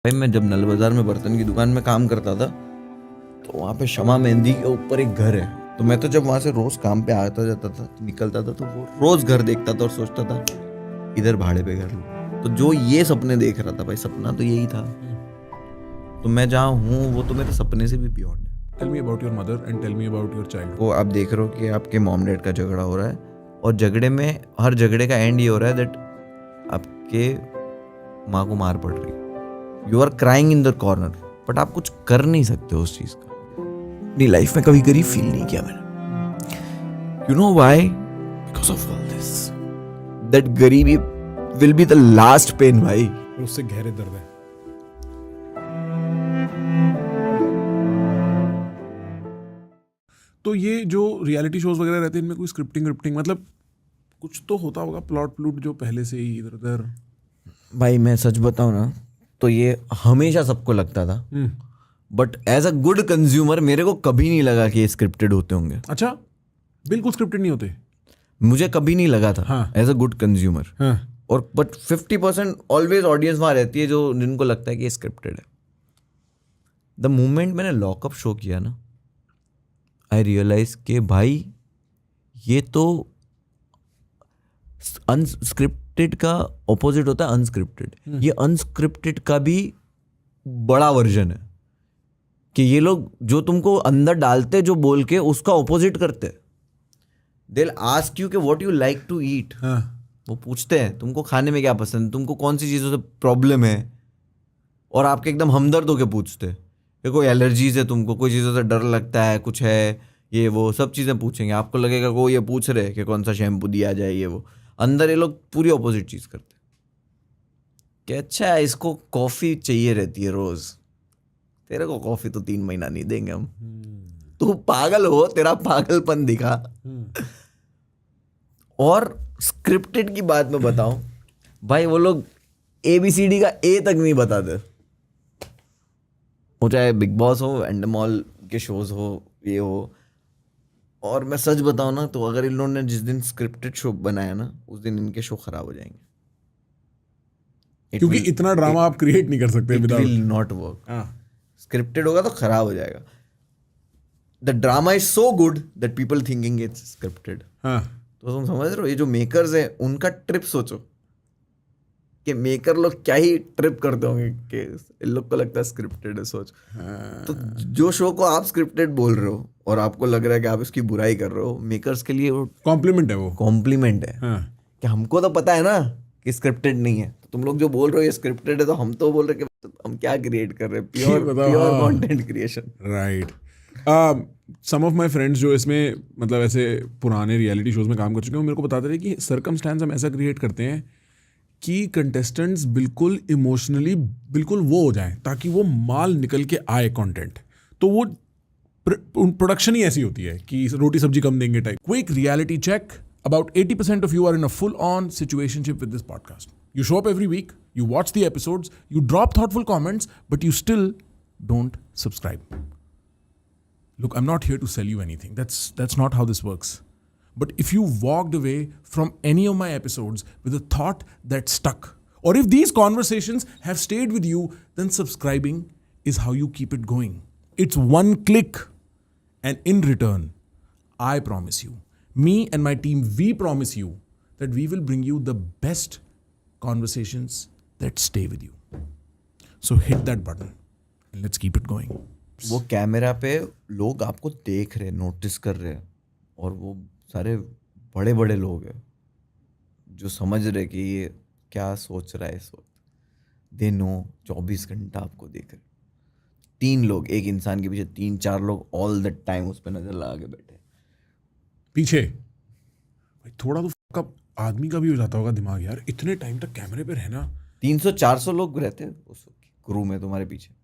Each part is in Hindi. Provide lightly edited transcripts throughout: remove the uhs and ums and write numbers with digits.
भाई मैं जब नल बाजार में बर्तन की दुकान में काम करता था तो वहाँ पे शमा मेहंदी के ऊपर एक घर है। तो मैं तो जब वहाँ से रोज काम पे आता जाता था निकलता था तो वो रोज घर देखता था और सोचता था इधर भाड़े पे घर लूँ। तो जो ये सपने देख रहा था भाई, सपना तो यही था। तो मैं जहाँ हूँ वो तो मेरे सपने से भी बियॉन्ड है। Tell me about your mother and tell me about your childhood. वो आप देख रहे हो कि आपके मॉम डैड का झगड़ा हो रहा है और झगड़े में हर झगड़े का एंड ये हो रहा है दैट आपके माँ को मार पड़ रही है। You are crying in the corner but आप कुछ कर नहीं सकते उस चीज का। अपनी लाइफ में कभी गरीब फील नहीं किया मैंने। You know why? Because of all this that गरीबी will be the last pain भाई। और उससे गहरे दर्द है। तो ये जो रियलिटी शोज वगैरह रहते हैं इनमें कोई स्क्रिप्टिंग मतलब कुछ तो होता होगा, प्लॉट प्लूट जो पहले से ही इधर उधर। भाई मैं सच बताऊं ना तो ये हमेशा सबको लगता था but as a good consumer मेरे को कभी नहीं लगा कि ये स्क्रिप्टेड होते होंगे। अच्छा, बिल्कुल स्क्रिप्टेड नहीं होते? मुझे कभी नहीं लगा था एज अ गुड कंज्यूमर। और बट 50% ऑलवेज ऑडियंस वहाँ रहती है जो जिनको लगता है कि ये स्क्रिप्टेड है। द मोमेंट मैंने लॉकअप शो किया ना आई रियलाइज कि भाई ये तो अनस्क्रिप्टेड का ऑपोजिट होता है अनस्क्रिप्टेड। ये अनस्क्रिप्टेड का भी बड़ा वर्जन है कि ये लोग जो तुमको अंदर डालते जो बोल के उसका ऑपोजिट करते। दे विल आस्क यू कि what you like to eat. वो पूछते हैं तुमको खाने में क्या पसंद है, तुमको कौन सी चीज़ों से प्रॉब्लम है, और आपके एकदम हमदर्द होके पूछते हैं कि कोई एलर्जीज है तुमको, कोई चीज़ों से डर लगता है, कुछ है, ये वो सब चीज़ें पूछेंगे। आपको लगेगा वो ये पूछ रहे कि कौन सा शैम्पू दिया जाए, ये वो। अंदर ये लोग पूरी ऑपोजिट चीज़ करते कि अच्छा इसको कॉफ़ी चाहिए रहती है रोज़, तेरे को कॉफ़ी तो 3 महीना नहीं देंगे हम। तू पागल हो, तेरा पागलपन दिखा। और स्क्रिप्टेड की बात मैं बताऊं भाई, वो लोग ABCD का A तक नहीं बताते। वो चाहे बिग बॉस हो, एंडमॉल के शोज हो, ये हो। और मैं सच बताऊं ना तो अगर इन लोगों ने जिस दिन स्क्रिप्टेड शो बनाया ना उस दिन इनके शो खराब हो जाएंगे। क्योंकि इतना ड्रामा आप क्रिएट नहीं कर सकते without, will not work. Scripted होगा तो खराब हो जाएगा। The drama is so good that people thinking it's scripted. तो तुम समझ रहे हो, ये जो मेकर्स हैं उनका ट्रिप सोचो कि मेकर लोग क्या ही ट्रिप करते होंगे कि इन लोग को लगता है स्क्रिप्टेड है। सोच तो जो शो को आप स्क्रिप्टेड बोल रहे हो और आपको लग रहा है कि आप इसकी बुराई कर रहे हो, मेकर्स के लिए वो कॉम्प्लीमेंट है। वो कॉम्प्लीमेंट है कि हमको तो पता है ना कि स्क्रिप्टेड नहीं है। तो तुम लोग जो बोल रहे हो ये स्क्रिप्टेड है तो हम तो बोल रहे कि हम क्या क्रिएट कर रहे हैं, pure content creation. Right. Some of my friends जो इसमें मतलब ऐसे पुराने रियलिटी शोज में काम कर चुके हैं, मेरे को बताते रहे कि सर्कमस्टेंस हम ऐसा क्रिएट करते हैं कि कंटेस्टेंट्स बिल्कुल इमोशनली बिल्कुल वो हो जाएं ताकि वो माल निकल के आए कंटेंट। तो वो प्रोडक्शन ही ऐसी होती है कि रोटी सब्जी कम देंगे type. Quick reality check, about 80% of you are in a full-on situationship with this podcast. You show up every week, you watch the episodes, you drop thoughtful comments, but you still don't subscribe. Look, I'm not here to sell you anything. That's not how this works. But if you walked away from any of my episodes with a thought that stuck, or if these conversations have stayed with you, then subscribing is how you keep it going. It's one click. And in return, I promise you, me and my team, we promise you that we will bring you the best conversations that stay with you. So hit that button and let's keep it going. वो कैमरा पे लोग आपको देख रहे हैं, नोटिस कर रहे हैं, और वो सारे बड़े बड़े लोग हैं जो समझ रहे कि ये क्या सोच रहा है इस वक्त। दे नो 24 घंटा आपको देख रहे। 3 लोग, एक इंसान के पीछे 3-4 लोग ऑल द टाइम उस पर नजर लगा के बैठे पीछे। भाई थोड़ा तो आदमी का भी हो जाता होगा दिमाग यार, इतने टाइम तक कैमरे पे रहना। 300-400 लोग रहते हैं उस क्रू में तुम्हारे पीछे।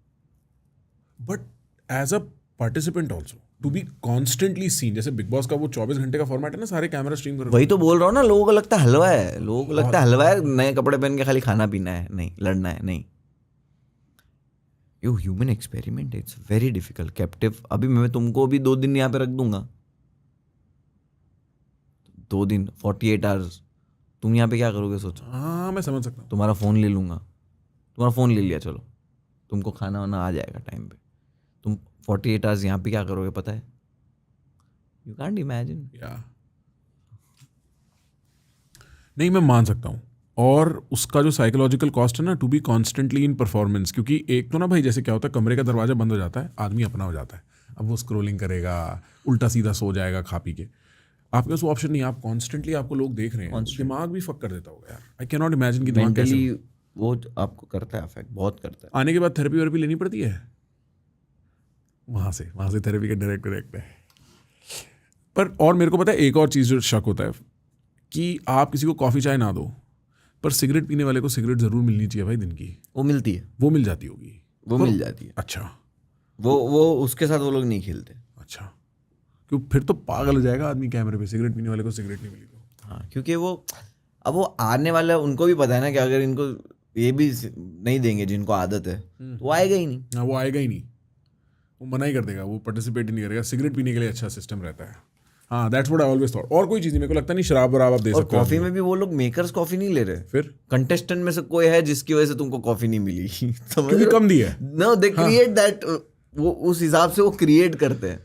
But as a participant also to be constantly seen, जैसे बिग बॉस का वो 24 घंटे का फॉर्मेट है ना, सारे कैमरा स्ट्रीम कर। वही तो बोल रहा हूँ ना, लोगों को लगता है हलवा है, लोगों को लगता है हलवा है, नए कपड़े पहन के खाली खाना पीना है, नहीं लड़ना है, नहीं। You human experiment, it's very difficult. Captive अभी मैं तुमको भी 2 दिन यहाँ पे रख दूंगा, 2 दिन 48 आवर्स, तुम यहाँ पे क्या करोगे सोचो। हाँ मैं समझ सकता हूँ। तुम्हारा फ़ोन ले लूँगा, तुम्हारा फ़ोन ले लिया, चलो तुमको खाना वाना आ जाएगा टाइम पे। तुम 48 आवर्स यहाँ पे क्या करोगे पता है? You can't imagine. या नहीं, मैं मान सकता हूँ। और उसका जो साइकोलॉजिकल कॉस्ट है ना, to be constantly in performance, क्योंकि एक तो ना भाई जैसे क्या होता है, कमरे का दरवाजा बंद हो जाता है, आदमी अपना हो जाता है, अब वो स्क्रोलिंग करेगा, उल्टा सीधा सो जाएगा खा पी के। आपके पास वो ऑप्शन नहीं है, आप कॉन्स्टेंटली आपको लोग देख रहे हैं, दिमाग भी फक कर देता होगा यार। आई कैन नॉट इमेजिन कि दिमाग कैसे मेंटली वो आपको करता है अफेक्ट, बहुत करता है। आने के बाद थेरेपी वेरेपी लेनी पड़ती है वहाँ से थेरेपी का डायरेक्ट है। पर और मेरे को पता है एक और चीज़ जो शक होता है कि आप किसी को कॉफ़ी चाय ना दो, पर सिगरेट पीने वाले को सिगरेट ज़रूर मिलनी चाहिए भाई दिन की। वो मिलती है, वो मिल जाती होगी, वो मिल जाती है। अच्छा, वो उसके साथ वो लोग नहीं खेलते। अच्छा, क्यों? फिर तो पागल हो जाएगा आदमी कैमरे पे, सिगरेट पीने वाले को सिगरेट नहीं मिली तो। हाँ, क्योंकि वो अब वो आने वाला है, उनको भी पता है ना कि अगर इनको ये भी नहीं देंगे जिनको आदत है तो वो आएगा ही नहीं। हाँ, वो आएगा ही नहीं, वो मना ही कर देगा, वो पार्टिसिपेट ही नहीं करेगा। सिगरेट पीने के लिए अच्छा सिस्टम रहता है। हाँ, that's what I always thought. और कोई चीज़ नहीं, मेरे को लगता नहीं शराब वराब आप दे और सकते हो। कॉफी में भी वो लोग मेकर्स कॉफी नहीं ले रहे, फिर कंटेस्टेंट में से कोई है जिसकी वजह से तुमको कॉफी नहीं मिली। समझ क्योंकि कम दी है। नो, दे क्रिएट दैट, वो उस हिसाब से वो क्रिएट करते हैं,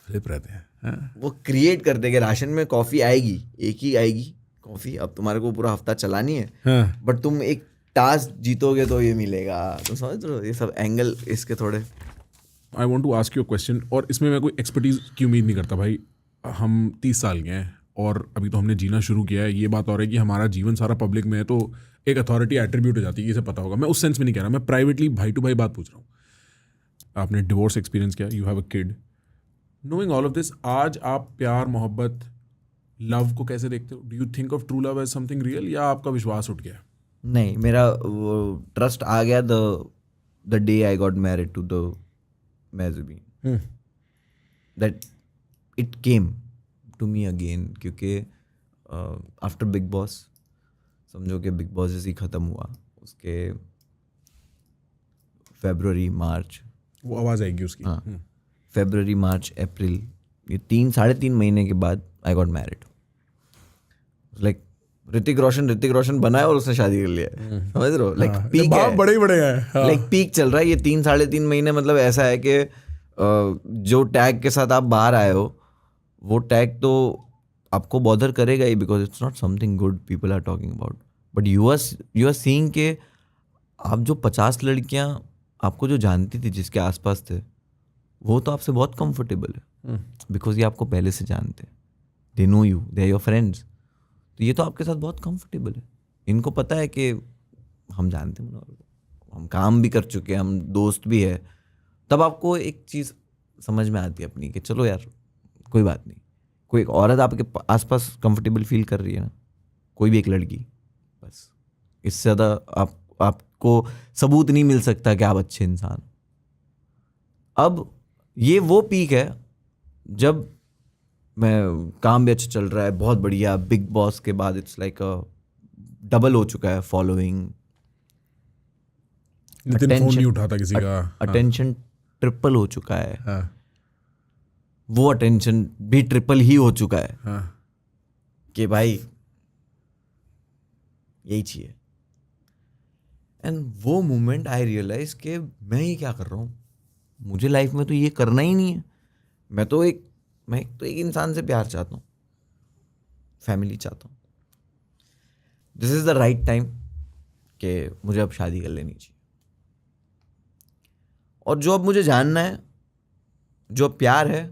फ्लिप रहते हैं। हाँ। वो क्रिएट करते हैं कि राशन में कॉफी आएगी, एक ही आएगी कॉफी, अब तुम्हारे को पूरा हफ्ता चलानी है, हाँ। बट तुम एक टास्क जीतोगे तो ये मिलेगा। तो समझ रहे हो, ये सब एंगल इसके थोड़े। I want to ask you a question, और इसमें मैं कोई एक्सपर्टीज की उम्मीद नहीं करता भाई। हम 30 साल के हैं और अभी तो हमने जीना शुरू किया है। ये बात और है कि हमारा जीवन सारा पब्लिक में है, तो एक अथॉरिटी एट्रीब्यूट हो जाती है, इसे पता होगा। मैं उस सेंस में नहीं कह रहा, मैं प्राइवेटली भाई टू भाई बात पूछ रहा हूँ। आपने डिवोर्स एक्सपीरियंस किया, you have a kid, knowing all of this, आज आप प्यार, मोहब्बत, लव को कैसे देखते हो? Do you think of true love as something real, या आपका विश्वास उठ गया? नहीं, मेरा वो ट्रस्ट आ गया the day I got married to the Mehzabeen, that it came to me again. क्योंकि आफ्टर बिग बॉस, समझो कि बिग बॉस जैसे ही ख़त्म हुआ, उसके फरवरी मार्च, वो आवाज़ आएगी उसकी। हाँ, फरवरी मार्च अप्रैल, ये 3-3.5 महीने के बाद I got married. Like Hrithik Roshan बना है और उसने शादी कर लिया है। समझ रहे हो, लाइक पीक है, बड़े बड़े हैं, लाइक पीक चल रहा है ये 3-3.5 महीने। मतलब ऐसा है कि जो टैग के साथ आप बाहर आए हो, वो टैग तो आपको बॉदर करेगा ही, because it's not something good people are talking about, but you are seeing के आप जो 50 लड़कियां आपको जो जानती थी, जिसके आसपास थे, वो तो आपसे बहुत कंफर्टेबल है, बिकॉज ये आपको पहले से जानते हैं, they know you, they are your friends. तो ये तो आपके साथ बहुत कंफर्टेबल है, इनको पता है कि हम जानते हैं, हम काम भी कर चुके हैं, हम दोस्त भी है। तब आपको एक चीज़ समझ में आती है अपनी, कि चलो यार कोई बात नहीं, कोई एक औरत आपके आसपास कंफर्टेबल फील कर रही है ना, कोई भी एक लड़की, बस इससे ज़्यादा आपको सबूत नहीं मिल सकता कि आप अच्छे इंसान। अब ये वो पीक है जब मैं काम भी अच्छा चल रहा है, बहुत बढ़िया, बिग बॉस के बाद इट्स लाइक डबल हो चुका है फॉलोइंग, नितिन फोन नहीं उठाता किसी का, अटेंशन ट्रिपल हो चुका है, हाँ, वो अटेंशन भी ट्रिपल ही हो चुका है, हाँ, कि भाई यही चाहिए। एंड वो मोमेंट आई रियलाइज कि मैं ये क्या कर रहा हूँ, मुझे लाइफ में तो ये करना ही नहीं है। मैं तो एक इंसान से प्यार चाहता हूँ, फैमिली चाहता हूँ, this is the right time कि मुझे अब शादी कर लेनी चाहिए। और जो अब मुझे जानना है, जो प्यार है,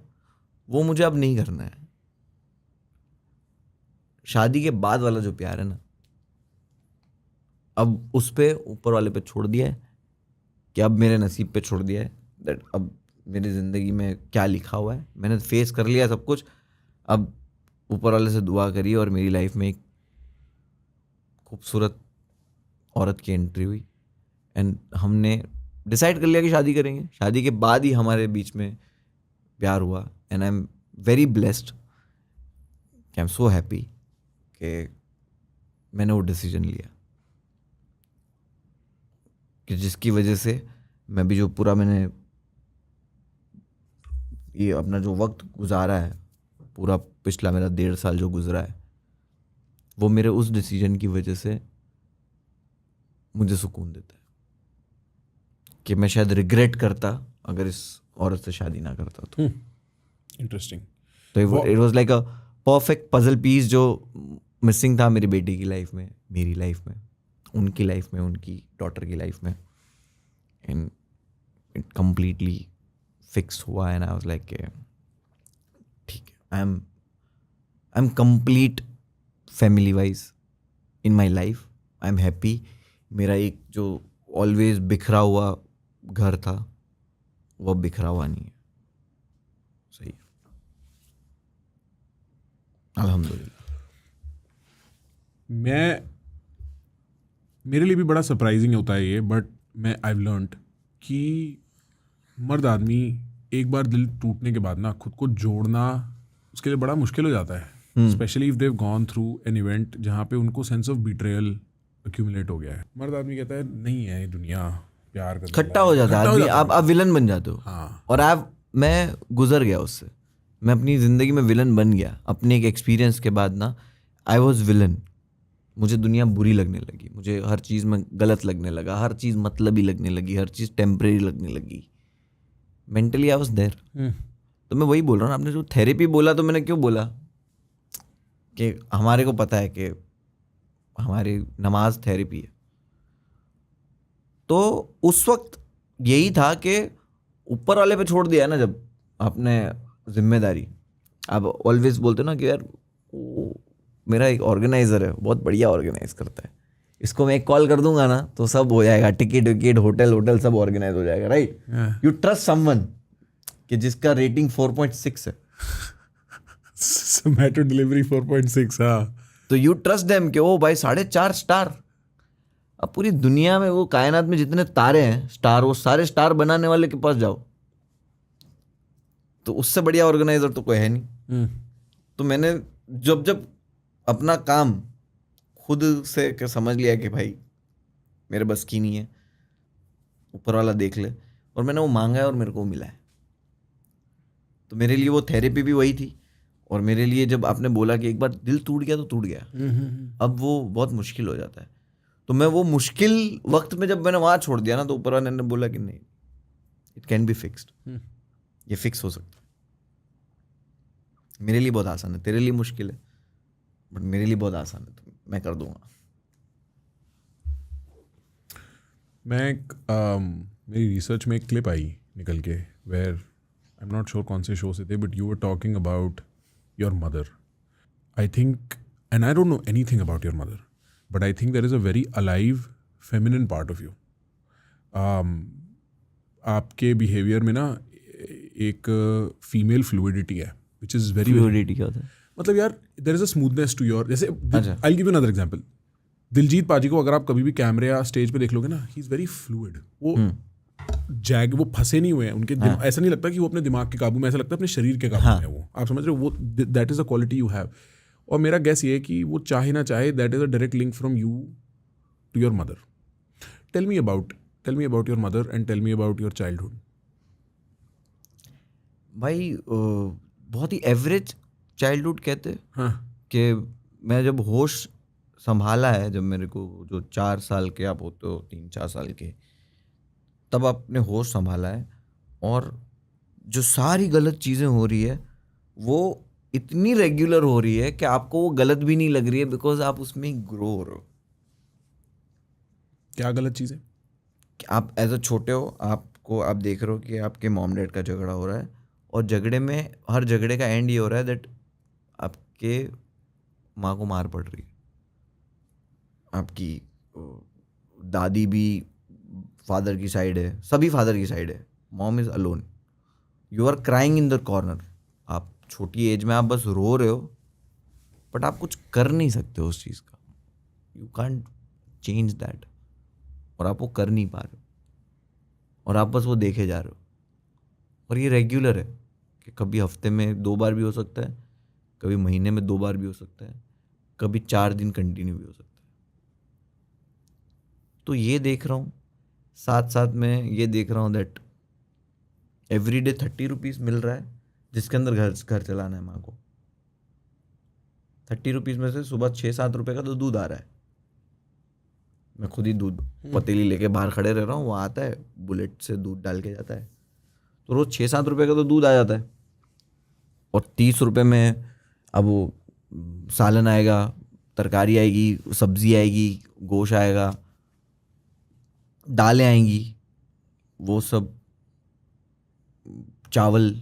वो मुझे अब नहीं करना है। शादी के बाद वाला जो प्यार है ना, अब उस पे ऊपर वाले पे छोड़ दिया है, कि अब मेरे नसीब पे छोड़ दिया है, दैट अब मेरी ज़िंदगी में क्या लिखा हुआ है, मैंने फेस कर लिया सब कुछ। अब ऊपर वाले से दुआ करिए और मेरी लाइफ में एक खूबसूरत औरत की एंट्री हुई, एंड हमने डिसाइड कर लिया कि शादी करेंगे। शादी के बाद ही हमारे बीच में प्यार हुआ, and I am very blessed, I am so happy कि मैंने वो डिसीजन लिया, कि जिसकी वजह से मैं भी जो पूरा मैंने ये अपना जो वक्त गुजारा है, पूरा पिछला मेरा 1.5 साल जो गुजरा है, वो मेरे उस डिसीजन की वजह से मुझे सुकून देता है। कि मैं शायद रिग्रेट करता अगर इस औरत से शादी ना करता तो इंटरेस्टिंग. तो it was like a perfect puzzle piece जो मिसिंग था मेरी बेटी की लाइफ में, मेरी लाइफ में, उनकी लाइफ में, उनकी डॉटर की लाइफ में, एंड इट कम्प्लीटली फिक्स हुआ. एंड आई वाज लाइक ठीक है, I am complete family wise in my life. I am happy. मेरा एक जो ऑलवेज बिखरा हुआ घर था वो बिखरा हुआ नहीं है. सही है, अल्हम्दुलिल्लाह. मेरे लिए भी बड़ा सरप्राइजिंग होता है ये, बट आई लर्नड कि मर्द आदमी एक बार दिल टूटने के बाद ना खुद को जोड़ना उसके लिए बड़ा मुश्किल हो जाता है. Especially if they've gone through an event जहाँ पे उनको सेंस ऑफ बिट्रेयल एक्यूमुलेट हो गया है. मर्द आदमी कहता है नहीं है ये दुनिया, प्यार करने खट्टा हो जाता है आदमी. आप विलन बन जाते हो. हाँ. और मैं गुजर गया उससे. मैं अपनी ज़िंदगी में विलन बन गया अपने एक एक्सपीरियंस के बाद ना. I was villain. मुझे दुनिया बुरी लगने लगी, मुझे हर चीज़ में गलत लगने लगा, हर चीज़ मतलबी लगने लगी, हर चीज़ टेम्परेरी लगने लगी. Mentally I was there. तो मैं वही बोल रहा हूँ. आपने जो थेरेपी बोला तो मैंने क्यों बोला कि हमारे को पता है कि हमारी नमाज थेरेपी है. तो उस वक्त यही था कि ऊपर वाले पे छोड़ दिया है ना जब आपने जिम्मेदारी. आप ऑलवेज बोलते हो ना कि यार वो मेरा एक ऑर्गेनाइजर है, बहुत बढ़िया ऑर्गेनाइज करता है, इसको मैं एक कॉल कर दूंगा ना तो सब हो जाएगा, टिकट विकेट होटल सब ऑर्गेनाइज हो जाएगा. राइट. यू ट्रस्ट समवन कि जिसका रेटिंग 4.6 है. Zomato delivery 4.6. हाँ. तो यू ट्रस्ट देम कि ओ भाई 4.5 स्टार. अब पूरी दुनिया में वो कायनात में जितने तारे हैं स्टार, वो सारे स्टार बनाने वाले के पास जाओ तो उससे बढ़िया ऑर्गेनाइजर तो कोई है नहीं. तो मैंने जब अपना काम खुद से के समझ लिया कि भाई मेरे बस की नहीं है, ऊपर वाला देख ले, और मैंने वो मांगा है और मेरे को मिला है. तो मेरे लिए वो थेरेपी भी वही थी. और मेरे लिए जब आपने बोला कि एक बार दिल टूट गया तो टूट गया, अब वो बहुत मुश्किल हो जाता है. तो मैं वो मुश्किल वक्त में जब मैंने वहाँ छोड़ दिया ना तो ऊपर वाले ने बोला कि नहीं, इट कैन बी फिक्स्ड. ये फिक्स हो सकता है. मेरे लिए बहुत आसान है, तेरे लिए मुश्किल है, बट मेरे लिए बहुत आसान है, तो मैं कर दूंगा. मेरी रिसर्च में एक क्लिप आई निकल के where I am not sure कौन से शो से थे, but you were talking about your mother. I think, and I don't know anything about your mother, but I think there is a very alive feminine part of you. आपके बिहेवियर में ना एक फीमेल फ्लूइडिटी है which is very फ्लूइडिटी क्या होता है? मतलब यार there is a smoothness to your, जैसे I'll give you another example. Diljit पाजी को अगर आप कभी भी कैमरे या स्टेज पे देख लोगे ना, he is very fluid. वो वो फंसे नहीं हुए हैं उनके. ऐसा नहीं लगता कि वो अपने दिमाग के काबू में, ऐसा लगता है अपने शरीर के काबू में है वो. आप समझ रहे हो? वो that is a quality you have. और मेरा गैस ये है कि वो चाहे ना चाहे that is a direct link from you to your mother. Tell me about your mother and tell me about your childhood. भाई बहुत ही एवरेज चाइल्डहुड कहते हैं. हाँ. कि मैं जब होश संभाला है, जब मेरे को जो 4 साल के आप होते हो, 3-4 साल के, तब आपने होश संभाला है. और जो सारी गलत चीज़ें हो रही है वो इतनी रेगुलर हो रही है कि आपको वो गलत भी नहीं लग रही है, बिकॉज आप उसमें ग्रो हो रहे हो. क्या गलत चीज़ें? कि आप एज अ छोटे हो, आप देख रहे हो कि आपके मॉम डैड का झगड़ा हो रहा है, और झगड़े में हर झगड़े का एंड ये हो रहा है दैट आपके माँ को मार पड़ रही है, आपकी दादी भी फादर की साइड है, सभी फादर की साइड है, mom is alone, you are crying in the corner. आप छोटी एज में आप बस रो रहे हो, बट आप कुछ कर नहीं सकते उस चीज़ का. You can't change that. और आप वो कर नहीं पा रहे हो, और आप बस वो देखे जा रहे हो. और ये रेगुलर है कि कभी हफ्ते में 2 बार भी हो सकता है, कभी महीने में 2 बार भी हो सकता है, कभी 4 दिन कंटिन्यू भी हो सकता है. तो ये देख रहा हूँ, साथ साथ में ये देख रहा हूँ दैट एवरी डे 30 रुपीज़ मिल रहा है जिसके अंदर घर चलाना है माँ को. 30 रुपीज़ में से सुबह 6-7 रुपये का तो दूध आ रहा है. मैं खुद ही दूध पतीली लेके बाहर खड़े रह रहा हूँ, वो आता है, बुलेट से दूध डाल के जाता है, तो रोज़ 6-7 रुपये का तो दूध आ जाता है। और 30 रुपये में अब वो सालन आएगा, तरकारी आएगी, सब्जी आएगी, गोश्त आएगा, दालें आएंगी, वो सब, चावल,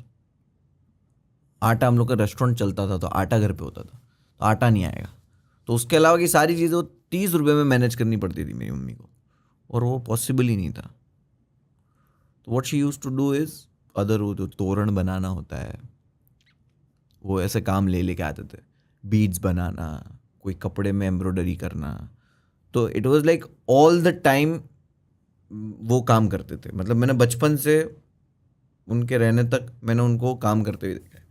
आटा। हम लोग का रेस्टोरेंट चलता था तो आटा घर पे होता था, तो आटा नहीं आएगा। तो उसके अलावा की सारी चीज़ें 30 रुपये में मैनेज करनी पड़ती थी मेरी मम्मी को, और वो पॉसिबल ही नहीं था। तो what she used to do is other, वो जो तोरण बनाना होता है, वो ऐसे काम ले लेके आते थे, बीड्स बनाना, कोई कपड़े में एम्ब्रॉयडरी करना। तो it was like all the time वो काम करते थे। मतलब मैंने बचपन से उनके रहने तक मैंने उनको काम करते हुए देखा है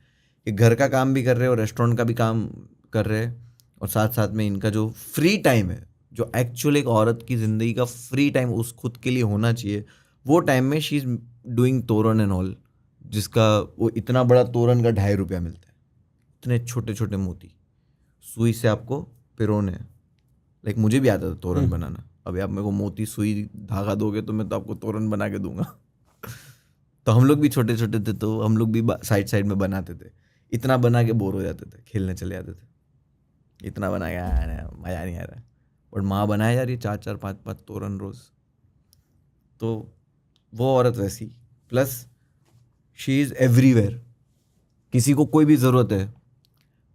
कि घर का काम भी कर रहे हो, रेस्टोरेंट का भी काम कर रहे हैं, और साथ साथ में इनका जो फ्री टाइम है, जो एक्चुअल एक औरत की ज़िंदगी का फ्री टाइम उस खुद के लिए होना चाहिए, वो टाइम में शी इज़ डूइंग तोरण एंड ऑल, जिसका वो इतना बड़ा तोरण का 2.5 रुपया मिलता है, इतने छोटे छोटे मोती सुई से आपको पिरोने हैं। लाइक मुझे भी आता था तोरण बनाना। अभी आप मेरे को मोती सुई धागा दोगे तो मैं तो आपको तोरण बना के दूंगा। तो हम लोग भी छोटे छोटे थे, तो हम लोग भी साइड साइड में बनाते थे। इतना बना के बोर हो जाते थे, खेलने चले जाते थे। इतना बना के मज़ा नहीं आ रहा, बट माँ बनाया जा रही है 4-4 5-5 तोरण रोज़। तो वो औरत वैसी, प्लस शी इज़ एवरीवेयर। किसी को कोई भी ज़रूरत है,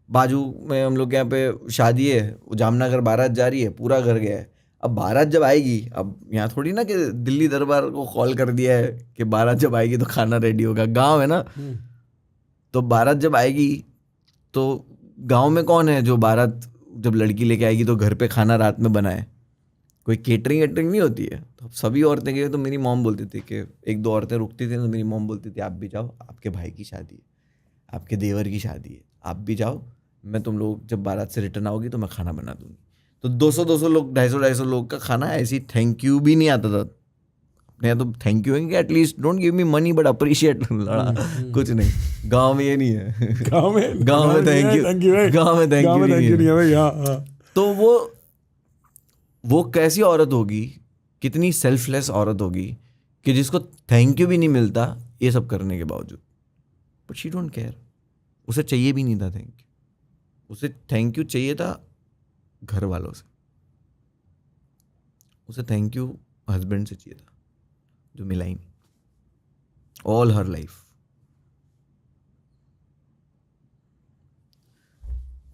बाजू में हम लोग के यहाँ पे शादी है, वो जामनगर बारात जा रही है, पूरा घर गया है। अब बारात जब आएगी, अब यहाँ थोड़ी ना कि दिल्ली दरबार को कॉल कर दिया है कि बारात जब आएगी तो खाना रेडी होगा, गांव है ना। तो बारात जब आएगी तो गांव में कौन है जो बारात जब लड़की लेके आएगी तो घर पे खाना रात में बनाए? कोई केटरिंग वेटरिंग नहीं होती है। तो सभी औरतें गई, तो मेरी मॉम बोलती थी कि 1-2 औरतें रुकती थी, तो मेरी मॉम बोलती थी आप भी जाओ, आपके भाई की शादी है, आपके देवर की शादी है, आप भी जाओ, मैं तुम लोग जब बारात से रिटर्न आओगी तो मैं खाना बना दूंगी। तो 200-200 लोग, 250-250 लोग का खाना, ऐसी थैंक यू भी नहीं आता था। अपने यहाँ तो थैंक यू है कि at least don't give me money but appreciate. लड़ा कुछ नहीं, गांव में ये नहीं है। गांव में थैंक यू, गांव में थैंक यू नहीं है भाई। तो वो कैसी औरत होगी, कितनी सेल्फलेस औरत होगी कि जिसको थैंक यू भी नहीं मिलता ये सब करने के बावजूद, बट शी डोंट केयर। उसे चाहिए भी नहीं था थैंक यू, उसे थैंक यू चाहिए था घर वालों से, उसे थैंक यू हस्बैंड से चाहिए था, जो मिला ही नहीं ऑल हर लाइफ।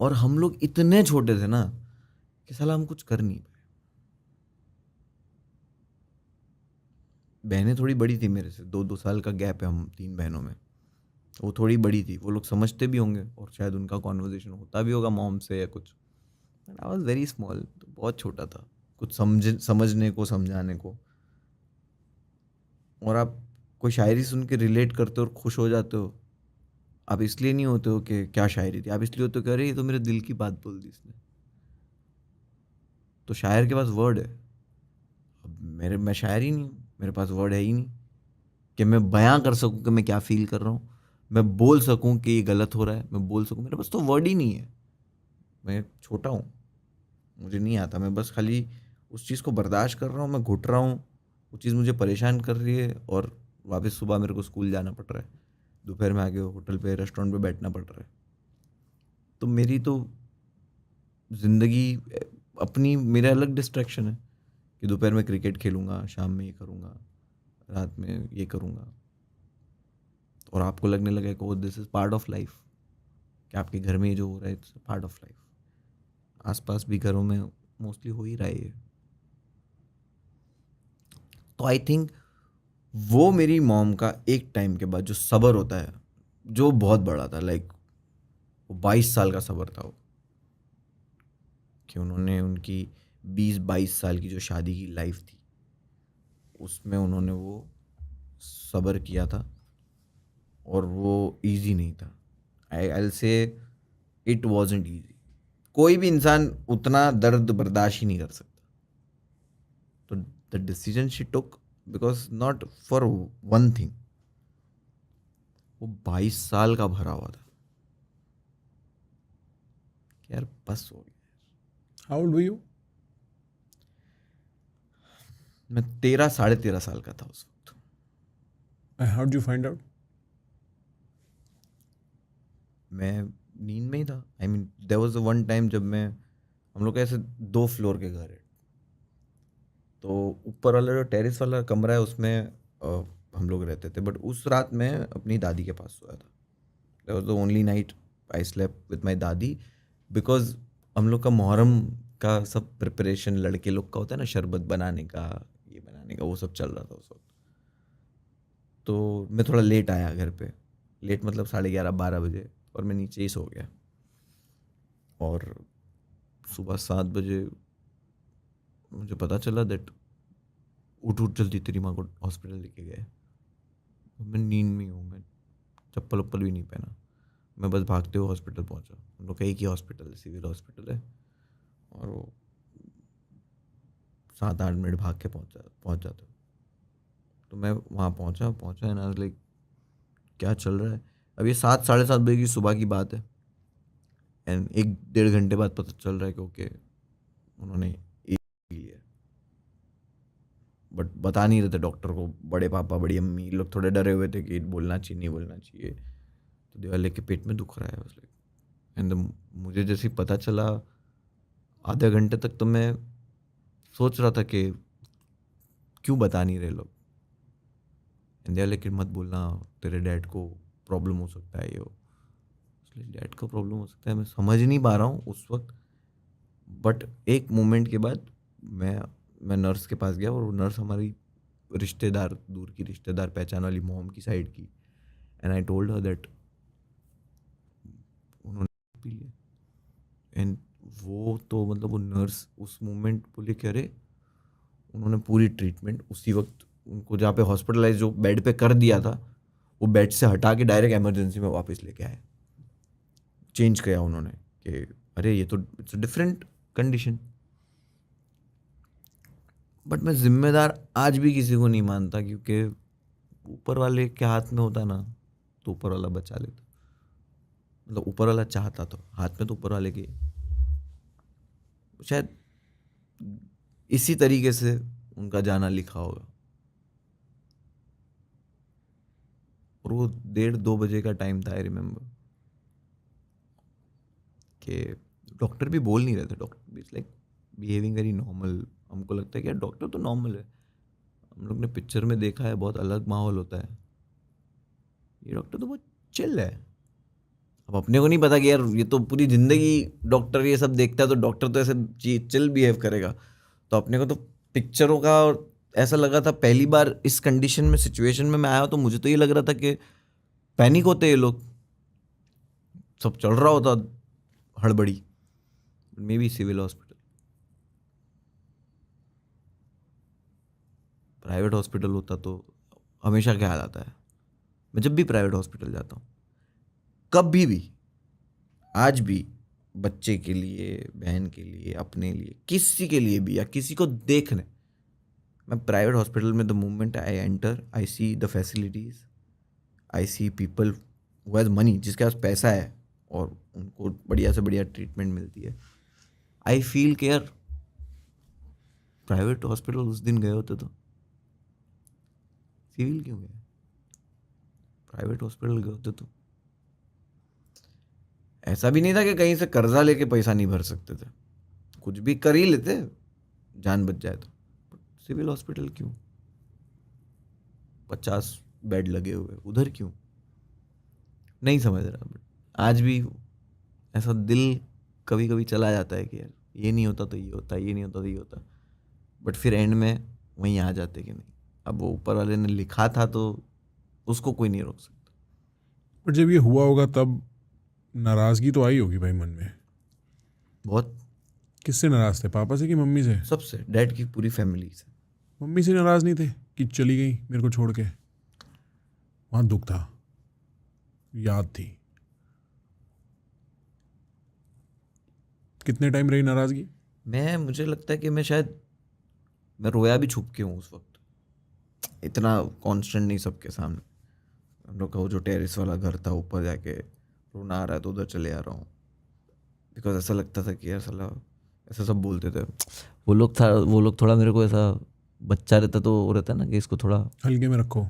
और हम लोग इतने छोटे थे ना कि साला हम कुछ कर नहीं पाए। बहनें थोड़ी बड़ी थी मेरे से, 2-2 साल का गैप है हम 3 बहनों में। वो थोड़ी बड़ी थी, वो लोग समझते भी होंगे और शायद उनका कॉन्वर्जेशन होता भी होगा मॉम से या कुछ। आई वॉज वेरी स्मॉल, तो बहुत छोटा था कुछ समझने को, समझाने को। और आप कोई शायरी सुन के रिलेट करते हो और खुश हो जाते हो। आप इसलिए नहीं होते हो कि क्या शायरी थी, आप इसलिए होते हो कि अरे ये तो मेरे दिल की बात बोल दी इसने। तो शायर के पास वर्ड है, अब मैं शायर ही नहीं हूँ, मेरे पास वर्ड है ही नहीं कि मैं बयां कर सकूँ कि मैं क्या फील कर रहा हूँ, मैं बोल सकूँ कि ये गलत हो रहा है, मैं बोल सकूँ। मेरे पास तो वर्ड ही नहीं है। मैं छोटा हूँ, मुझे नहीं आता, मैं बस खाली उस चीज़ को बर्दाश्त कर रहा हूँ, मैं घुट रहा हूँ, वो चीज़ मुझे परेशान कर रही है, और वापस सुबह मेरे को स्कूल जाना पड़ रहा है, दोपहर में आके होटल पे, रेस्टोरेंट पे बैठना पड़ रहा है। तो मेरी तो ज़िंदगी अपनी, मेरा अलग डिस्ट्रैक्शन है कि दोपहर में क्रिकेट खेलूँगा, शाम में ये करूँगा, रात में ये करूँगा। और आपको लगने लगे कि this is part of life, कि आपके घर में ये जो हो रहा है इट्स पार्ट ऑफ लाइफ। आसपास भी घरों में मोस्टली हो ही रहा है ये। तो आई थिंक वो मेरी मॉम का एक टाइम के बाद जो सब्र होता है, जो बहुत बड़ा था, लाइक वो 22 साल का सब्र था वो, कि उन्होंने उनकी 20-22 साल की जो शादी की लाइफ थी उसमें उन्होंने वो सब्र किया था, और वो इजी नहीं था। I will say it wasn't easy. कोई भी इंसान उतना दर्द बर्दाश्त ही नहीं कर सकता। तो the decision she took, because not for one thing, वो 22 साल का भरा हुआ था यार, बस हो गया। How old were you? मैं 13 साढ़े 13 साल का था उस वक्त। How do you find out? मैं नींद में ही था. I mean there was one time जब हम लोग के ऐसे 2 फ्लोर के घर है, तो ऊपर वाला जो टेरेस वाला कमरा है उसमें हम लोग रहते थे. बट उस रात मैं अपनी दादी के पास सोया था. That was the only night I slept with my दादी, बिकॉज हम लोग का मुहर्रम का सब प्रिपरेशन लड़के लोग का होता है ना, शरबत बनाने का, ये बनाने का, वो सब चल रहा था उस वक्त. तो मैं थोड़ा लेट आया घर पे. लेट मतलब 11:30-12 बजे, और मैं नीचे ही सो गया. और सुबह 7 बजे मुझे पता चला दैट उठ जल्दी, तेरी माँ को हॉस्पिटल लेके गए. मैं नींद में हूँ, मैं चप्पल वप्पल भी नहीं पहना, मैं बस भागते हुए हॉस्पिटल पहुँचा. हम लोग का एक ही हॉस्पिटल है, सिविल हॉस्पिटल है, और वो 7-8 मिनट भाग के पहुँच जाता. तो मैं वहाँ पहुँचा एंड आई वाज लाइक क्या चल रहा है. अब ये 7-7:30 बजे की सुबह की बात है, एंड 1-1.5 घंटे बाद पता चल रहा है कि ओके उन्होंने एक पी लिया. बट बता नहीं रहे थे डॉक्टर को. बड़े पापा बड़ी अम्मी लोग थोड़े डरे हुए थे कि बोलना चाहिए नहीं बोलना चाहिए. तो दिवाले के पेट में दुख रहा है बस लाइक. एंड मुझे जैसे ही पता चला, आधे घंटे तक तो मैं सोच रहा था कि क्यों बता नहीं रहे लोग. एंड लेकिन मत बोलना, तेरे डैड को प्रॉब्लम हो सकता है. ये डैड का प्रॉब्लम हो सकता है, मैं समझ नहीं पा रहा हूँ उस वक्त. बट एक मोमेंट के बाद मैं नर्स के पास गया, और वो नर्स हमारी रिश्तेदार, दूर की रिश्तेदार, पहचान वाली मॉम की साइड की. And I told her that उन्होंने पी लिया. एंड वो तो मतलब वो नर्स उस मोमेंट बोले कि अरे, उन्होंने पूरी ट्रीटमेंट उसी वक्त उनको जहाँ पे हॉस्पिटलाइज जो बेड पे कर दिया था, वो बेड से हटा के डायरेक्ट इमरजेंसी में वापस लेके आए. चेंज किया उन्होंने कि अरे ये तो it's a different condition. But मैं जिम्मेदार आज भी किसी को नहीं मानता, क्योंकि ऊपर वाले के हाथ में होता ना तो ऊपर वाला बचा लेता. मतलब ऊपर वाला चाहता तो, हाथ में तो ऊपर वाले के. शायद इसी तरीके से उनका जाना लिखा होगा. और वो 1:30-2 बजे का टाइम था. आई रिमेम्बर कि डॉक्टर भी बोल नहीं रहे थे. डॉक्टर भी लाइक बिहेविंग वेरी नॉर्मल. हमको लगता है कि यार डॉक्टर तो नॉर्मल है, हम लोग ने पिक्चर में देखा है बहुत अलग माहौल होता है. ये डॉक्टर तो बहुत चिल है. अब अपने को नहीं पता कि यार ये तो पूरी जिंदगी डॉक्टर ये सब देखता है, तो डॉक्टर तो ऐसे चिल बिहेव करेगा. तो अपने को तो पिक्चरों का ऐसा लगा था. पहली बार इस कंडीशन में, सिचुएशन में मैं आया, तो मुझे तो ये लग रहा था कि पैनिक होते ये लोग, सब चल रहा होता हड़बड़ी. Maybe civil hospital, private hospital होता तो हमेशा ख्याल आता है. मैं जब भी प्राइवेट हॉस्पिटल जाता हूँ, कभी भी, आज भी, बच्चे के लिए, बहन के लिए, अपने लिए, किसी के लिए भी, या किसी को देखने, मैं प्राइवेट हॉस्पिटल में the moment I enter, I see the facilities, I see people who has money, जिसके पास पैसा है और उनको बढ़िया से बढ़िया ट्रीटमेंट मिलती है. आई फील कि यार प्राइवेट हॉस्पिटल उस दिन गए होते तो सिविल क्यों गए, प्राइवेट हॉस्पिटल गए होते तो. ऐसा भी नहीं था कि कहीं से कर्जा लेके पैसा नहीं भर सकते थे, कुछ भी कर ही लेते, जान बच जाए तो. सिविल हॉस्पिटल क्यों, 50 बेड लगे हुए उधर क्यों, नहीं समझ रहा. बट आज भी ऐसा दिल कभी कभी चला जाता है कि यार ये नहीं होता तो ये होता, ये नहीं होता तो ये होता. बट फिर एंड में वहीं आ जाते कि नहीं, अब वो ऊपर वाले ने लिखा था तो उसको कोई नहीं रोक सकता. बट जब ये हुआ होगा तब नाराज़गी तो आई होगी भाई मन में. बहुत. किससे नाराज़ थे, पापा से कि मम्मी से? सबसे, डैड की पूरी फैमिली से. मम्मी से नाराज़ नहीं थे कि चली गई मेरे को छोड़ के? वहाँ दुख था, याद थी. कितने टाइम रही नाराज़गी? मुझे लगता है कि मैं रोया भी छुप के हूँ उस वक्त. इतना कॉन्स्टेंट नहीं सबके सामने. हम लोग का वो जो टेरेस वाला घर था, ऊपर जाके रोना आ रहा है तो उधर चले आ रहा हूँ. बिकॉज ऐसा लगता था कि यार साला, ऐसा सब बोलते थे वो लोग थोड़ा मेरे को ऐसा बच्चा रहता तो वो रहता है ना कि इसको थोड़ा हल्के में रखो.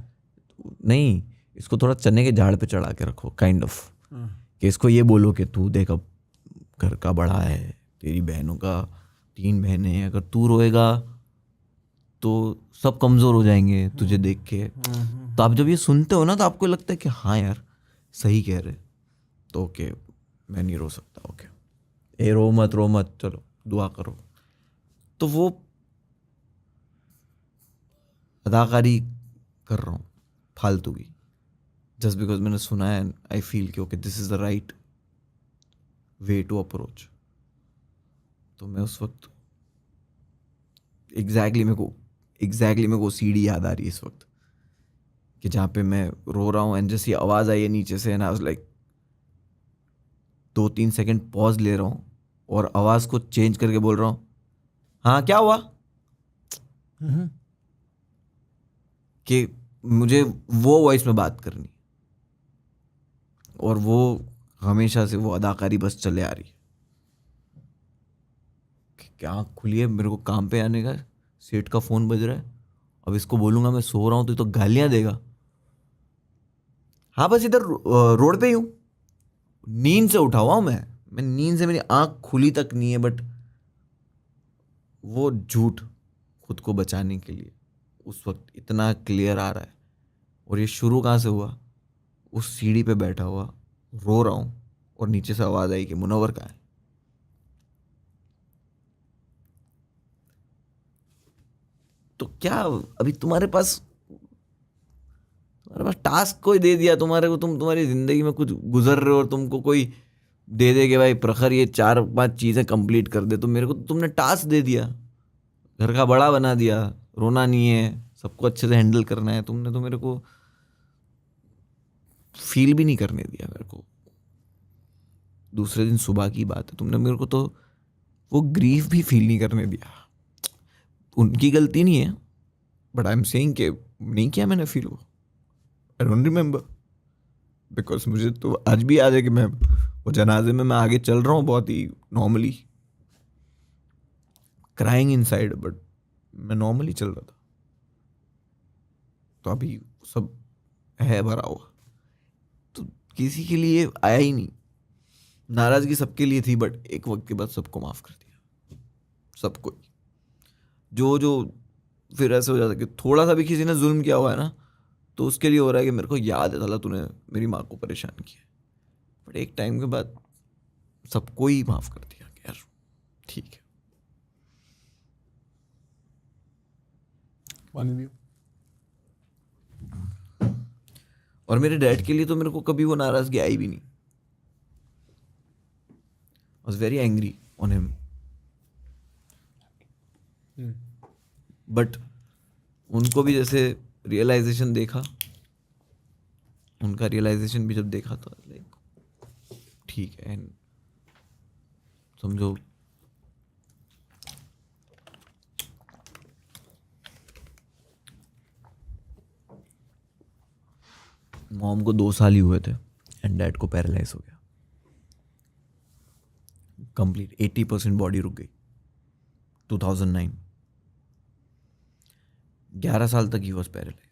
नहीं, इसको थोड़ा चने के झाड़ पे चढ़ा के रखो काइंड ऑफ, कि इसको ये बोलो कि तू देख अब घर का बड़ा है, तेरी बहनों का 3 बहनें हैं, अगर तू रोएगा तो सब कमज़ोर हो जाएंगे तुझे देख के। तो आप जब ये सुनते हो ना तो आपको लगता है कि हाँ यार सही कह रहे, तो ओके मैं नहीं रो सकता, ओके ए रो मत, चलो दुआ करो। तो वो अदाकारी कर रहा हूँ फालतू की, जस्ट बिकॉज मैंने सुना है, आई फील कि okay this is the right way to approach. तो मैं उस वक्त एग्जैक्टली मेरे को सीढ़ी याद आ रही है इस वक्त, कि जहाँ पे मैं रो रहा हूँ एंड जैसी आवाज़ आई है नीचे से, and I was like 2-3 second pause ले रहा हूँ और आवाज़ को चेंज करके बोल रहा हूँ, हाँ क्या हुआ, कि मुझे वो वॉइस में बात करनी, और वो हमेशा से वो अदाकारी बस चले आ रही है कि क्या खुली है, मेरे को काम पे आने का, सेठ का फ़ोन बज रहा है, अब इसको बोलूँगा मैं सो रहा हूँ तो गालियाँ देगा। हाँ बस इधर रोड पे ही हूँ, नींद से उठा हुआ हूँ मैं नींद से, मेरी आँख खुली तक नहीं है, बट वो झूठ खुद को बचाने के लिए उस वक्त इतना क्लियर आ रहा है। और ये शुरू कहाँ से हुआ, उस सीढ़ी पे बैठा हुआ रो रहा हूँ और नीचे से आवाज़ आई कि मुनव्वर कहाँ है। तो क्या अभी तुम्हारे पास टास्क कोई दे दिया तुम्हारे को, तुम्हारी ज़िंदगी में कुछ गुजर रहे हो और तुमको कोई दे दे के भाई प्रखर ये 4-5 चीज़ें कंप्लीट कर दे, तो मेरे को तो तुमने टास्क दे दिया, घर का बड़ा बना दिया, रोना नहीं है, सबको अच्छे से हैंडल करना है, तुमने तो मेरे को फील भी नहीं करने दिया। मेरे को दूसरे दिन सुबह की बात है, तुमने मेरे को तो वो ग्रीफ भी फील नहीं करने दिया। उनकी गलती नहीं है, बट आई एम सेइंग कि नहीं किया मैंने फील, वो आई डोंट रिमेंबर, बिकॉज मुझे तो आज भी याद है कि मैं वो जनाजे में मैं आगे चल रहा हूँ बहुत ही नॉर्मली, क्राइंग इनसाइड, बट मैं नॉर्मली चल रहा था। तो अभी सब है भरा हुआ, तो किसी के लिए आया ही नहीं, नाराजगी सबके लिए थी, बट एक वक्त के बाद सबको माफ कर दिया, सबको। जो जो फिर ऐसे हो जाता है कि थोड़ा सा भी किसी ने जुल्म किया हुआ है ना, तो उसके लिए हो रहा है कि मेरे को याद है साला तूने मेरी माँ को परेशान किया, बट एक टाइम के बाद सबको ही माफ कर दिया कि यार ठीक है। पानी दियो। और मेरे डैड के लिए तो मेरे को कभी वो नाराजगी आई भी नहीं, I was very angry on him, but उनको भी जैसे रियलाइजेशन देखा, उनका रियलाइजेशन भी जब देखा तो लाइक ठीक है, एंड समझो मॉम को 2 साल ही हुए थे एंड डैड को पैरालाइज हो गया कंप्लीट, 80% बॉडी रुक गई 2009, 11 साल तक ही वॉज पैरालाइज्ड।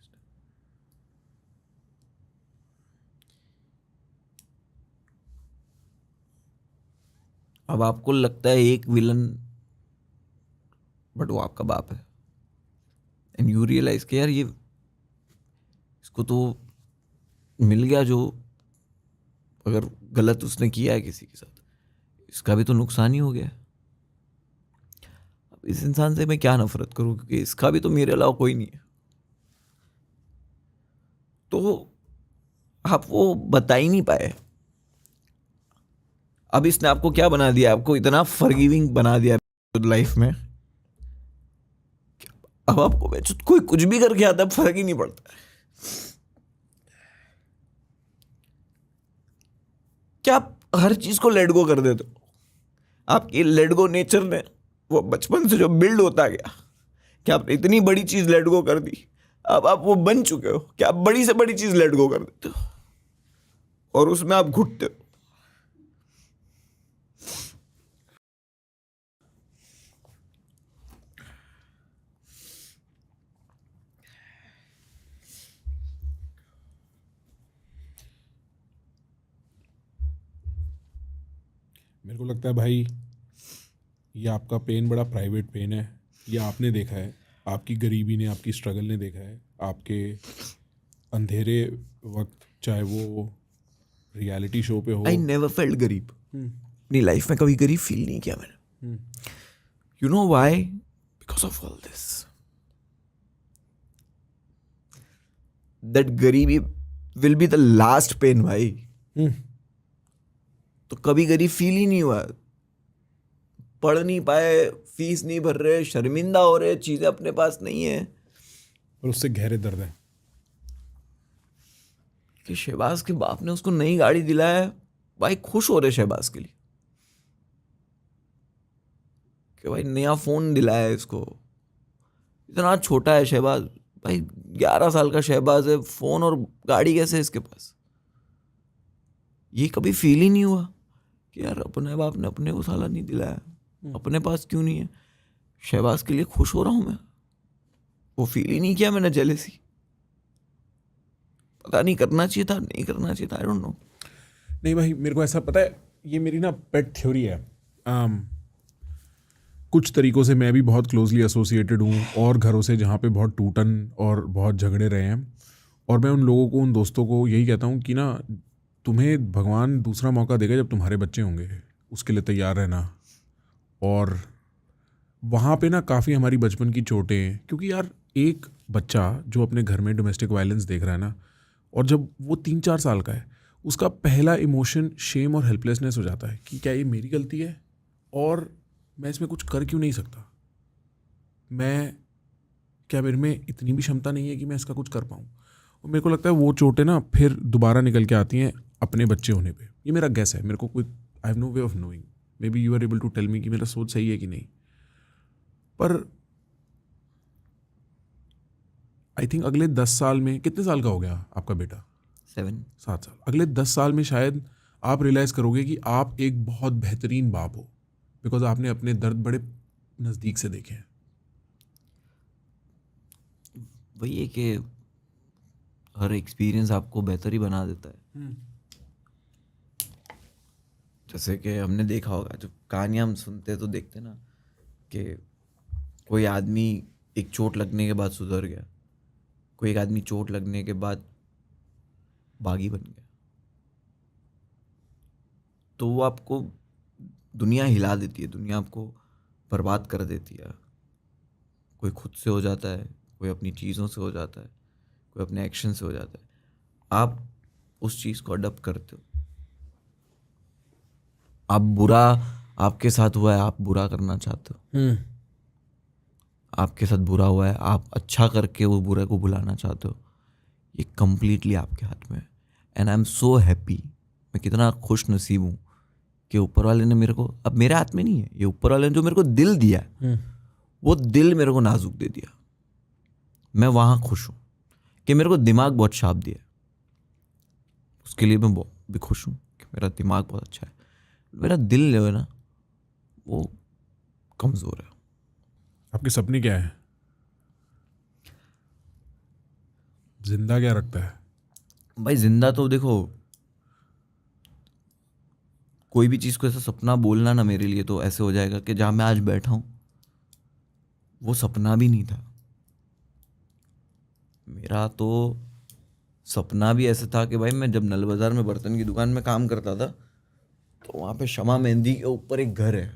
अब आपको लगता है एक विलन, बट वो आपका बाप है, एंड यू रियलाइज कि यार ये इसको तो मिल गया, जो अगर गलत उसने किया है किसी के साथ, इसका भी तो नुकसान ही हो गया। अब इस इंसान से मैं क्या नफरत करूं, क्योंकि इसका भी तो मेरे अलावा कोई नहीं है। तो आप वो बता ही नहीं पाए। अब इसने आपको क्या बना दिया, आपको इतना फॉरगिविंग बना दिया लाइफ में, अब आपको कोई कुछ भी करके आता है फर्क ही नहीं पड़ता। क्या आप हर चीज को लेट गो कर देते हो? आपकी लेट गो नेचर ने वो बचपन से जो बिल्ड होता गया, क्या आपने इतनी बड़ी चीज लेट गो कर दी, अब आप वो बन चुके हो कि आप बड़ी से बड़ी चीज लेट गो कर देते हो और उसमें आप घुटते हो। मेरे को लगता है भाई ये आपका पेन बड़ा प्राइवेट पेन है, ये आपने देखा है, आपकी गरीबी ने, आपकी स्ट्रगल ने देखा है, आपके अंधेरे वक्त, चाहे वो रियलिटी शो पे हो। आई नेवर फेल्ट गरीब, अपनी लाइफ में कभी गरीब फील नहीं किया मैंने। You know why? Because of all this, that गरीबी will be the last pain भाई। तो कभी गरीब फील ही नहीं हुआ, पढ़ नहीं पाए, फीस नहीं भर रहे, शर्मिंदा हो रहे, चीजें अपने पास नहीं है, और उससे गहरे दर्द है कि शहबाज के बाप ने उसको नई गाड़ी दिलाया, भाई खुश हो रहे शहबाज के लिए कि भाई नया फोन दिलाया है इसको। इतना छोटा है शहबाज भाई, 11 साल का शहबाज है, फोन और गाड़ी कैसे है इसके पास? ये कभी फील ही नहीं हुआ कि यार अपने बाप ने अपने को साला नहीं दिलाया, अपने पास क्यों नहीं है? शहबाज के लिए खुश हो रहा हूं मैं, वो फील ही नहीं किया मैंने जेलेसी। पता नहीं करना चाहिए था, नहीं करना चाहिए था, आई डोंट नो। नहीं भाई, मेरे को ऐसा पता है, ये मेरी ना पेट थ्योरी है। कुछ तरीकों से मैं भी बहुत क्लोजली एसोसिएटेड हूँ, और घरों से जहाँ पे बहुत टूटन और बहुत झगड़े रहे हैं, और मैं उन लोगों को, उन दोस्तों को यही कहता हूँ कि ना, तुम्हें भगवान दूसरा मौका देगा जब तुम्हारे बच्चे होंगे, उसके लिए तैयार रहना। और वहाँ पे ना काफ़ी हमारी बचपन की चोटें, क्योंकि यार एक बच्चा जो अपने घर में डोमेस्टिक वायलेंस देख रहा है ना, और जब वो 3-4 साल का है, उसका पहला इमोशन शेम और हेल्पलेसनेस हो जाता है कि क्या ये मेरी गलती है और मैं इसमें कुछ कर क्यों नहीं सकता, क्या मेरे में इतनी भी क्षमता नहीं है कि मैं इसका कुछ कर पाऊँ। और मेरे को लगता है वो चोटें ना फिर दोबारा निकल के आती हैं अपने बच्चे होने पे। ये मेरा गेस है, मेरे को कोई, I have no way of knowing, maybe you are able to tell me कि मेरा सोच सही है कि नहीं। पर आई थिंक अगले 10 साल में, कितने साल का हो गया आपका बेटा? 7 साल। अगले 10 साल में शायद आप रियलाइज़ करोगे कि आप एक बहुत बेहतरीन बाप हो, बिकॉज आपने अपने दर्द बड़े नज़दीक से देखे हैं। वही है कि हर एक्सपीरियंस आपको बेहतर ही बना देता है। जैसे कि हमने देखा होगा, जब कहानियाँ हम सुनते हैं तो देखते ना कि कोई आदमी एक चोट लगने के बाद सुधर गया, कोई एक आदमी चोट लगने के बाद बागी बन गया। तो वो आपको दुनिया हिला देती है, दुनिया आपको बर्बाद कर देती है। कोई खुद से हो जाता है, कोई अपनी चीज़ों से हो जाता है, कोई अपने एक्शन से हो जाता है। आप उस चीज़ को अडॉप्ट करते हो। आप बुरा आपके साथ हुआ है, आप बुरा करना चाहते हो। आपके साथ बुरा हुआ है, आप अच्छा करके वो बुरे को भुलाना चाहते हो। ये कंप्लीटली आपके हाथ में है। And I am so happy, मैं कितना खुश नसीब हूँ कि ऊपर वाले ने मेरे को, अब मेरे हाथ में नहीं है, ये ऊपर वाले ने जो मेरे को दिल दिया है, वो दिल मेरे को नाजुक दे दिया। मैं वहाँ खुश हूँ कि मेरे को दिमाग बहुत शार्प दिया है, उसके लिए मैं भी खुश हूँ कि मेरा दिमाग बहुत अच्छा है। मेरा दिल जो है ना, वो कमज़ोर है। आपके सपने क्या है? जिंदा क्या रखता है भाई? जिंदा तो देखो, कोई भी चीज़ को ऐसा सपना बोलना ना मेरे लिए तो ऐसे हो जाएगा कि जहाँ मैं आज बैठा हूँ वो सपना भी नहीं था। मेरा तो सपना भी ऐसे था कि भाई मैं जब नल बाज़ार में बर्तन की दुकान में काम करता था, तो वहाँ पे शमा मेहंदी के ऊपर एक घर है,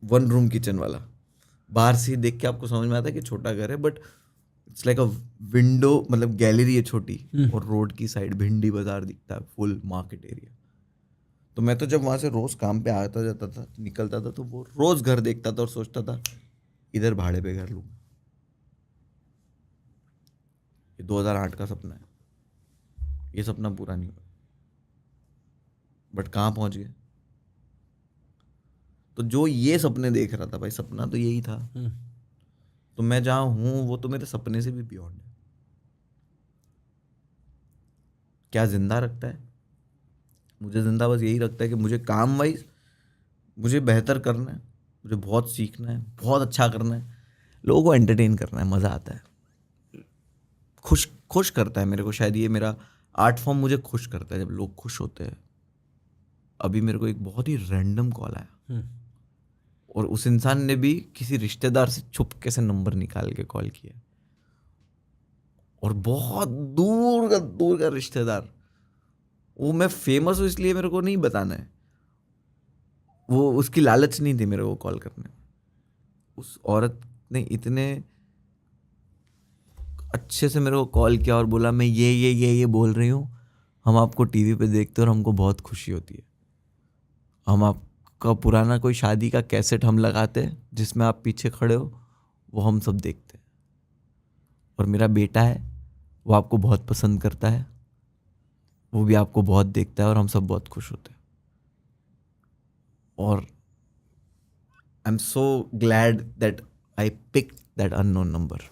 1 रूम किचन वाला। बाहर से ही देख के आपको समझ में आता है कि छोटा घर है, but it's like a window, मतलब गैलरी है छोटी, और रोड की साइड भिंडी बाजार दिखता है, फुल मार्केट एरिया। तो मैं तो जब वहाँ से रोज़ काम पे आता जाता था, निकलता था, तो वो रोज़ घर देखता था और सोचता था इधर भाड़े पे घर लूँगा। ये 2008 का सपना है, ये सपना पूरा नहीं हुआ, बट कहाँ पहुँच गए। तो जो ये सपने देख रहा था भाई, सपना तो यही था। तो मैं जहाँ हूँ वो तो मेरे सपने से भी बियॉन्ड है। क्या जिंदा रखता है मुझे? जिंदा बस यही रखता है कि मुझे काम वाइज मुझे बेहतर करना है, मुझे बहुत सीखना है, बहुत अच्छा करना है, लोगों को एंटरटेन करना है, मज़ा आता है, खुश करता है मेरे को। शायद ये मेरा आर्ट फॉर्म मुझे खुश करता है जब लोग खुश होते हैं। अभी मेरे को एक बहुत ही रैंडम कॉल आया और उस इंसान ने भी किसी रिश्तेदार से छुपके से नंबर निकाल के कॉल किया और बहुत दूर का रिश्तेदार। वो मैं फेमस हूँ इसलिए मेरे को नहीं बताना है, वो उसकी लालच नहीं थी मेरे को कॉल करने। उस औरत ने इतने अच्छे से मेरे को कॉल किया और बोला मैं ये बोल रही हूँ, हम आपको टीवी पे देखते हैं और हमको बहुत खुशी होती है। हम आपका पुराना कोई शादी का कैसेट हम लगाते हैं जिसमें आप पीछे खड़े हो, वो हम सब देखते हैं। और मेरा बेटा है, वो आपको बहुत पसंद करता है, वो भी आपको बहुत देखता है और हम सब बहुत खुश होते हैं। और I am so glad that I pick that unknown number.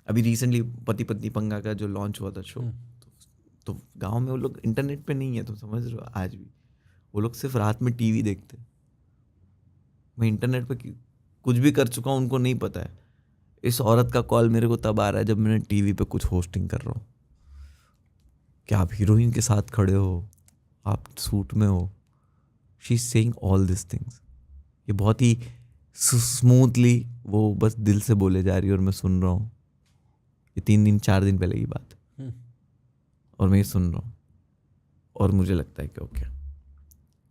अभी रिसेंटली पति पत्नी पंगा का जो लॉन्च हुआ था शो, तो गांव में वो लोग इंटरनेट पे नहीं है, तो समझ रहे हो, आज भी वो लोग सिर्फ रात में टीवी देखते। मैं इंटरनेट पे कुछ भी कर चुका हूँ, उनको नहीं पता है। इस औरत का कॉल मेरे को तब आ रहा है जब मैंने टीवी पे कुछ होस्टिंग कर रहा हूँ कि आप हीरोइन के साथ खड़े हो, आप सूट में हो। She is saying all this things. ये बहुत ही स्मूथली वो बस दिल से बोले जा रही है और मैं सुन रहा हूँ। ये 3-4 दिन पहले की बात, और मैं ये सुन रहा हूँ और मुझे लगता है कि ओके,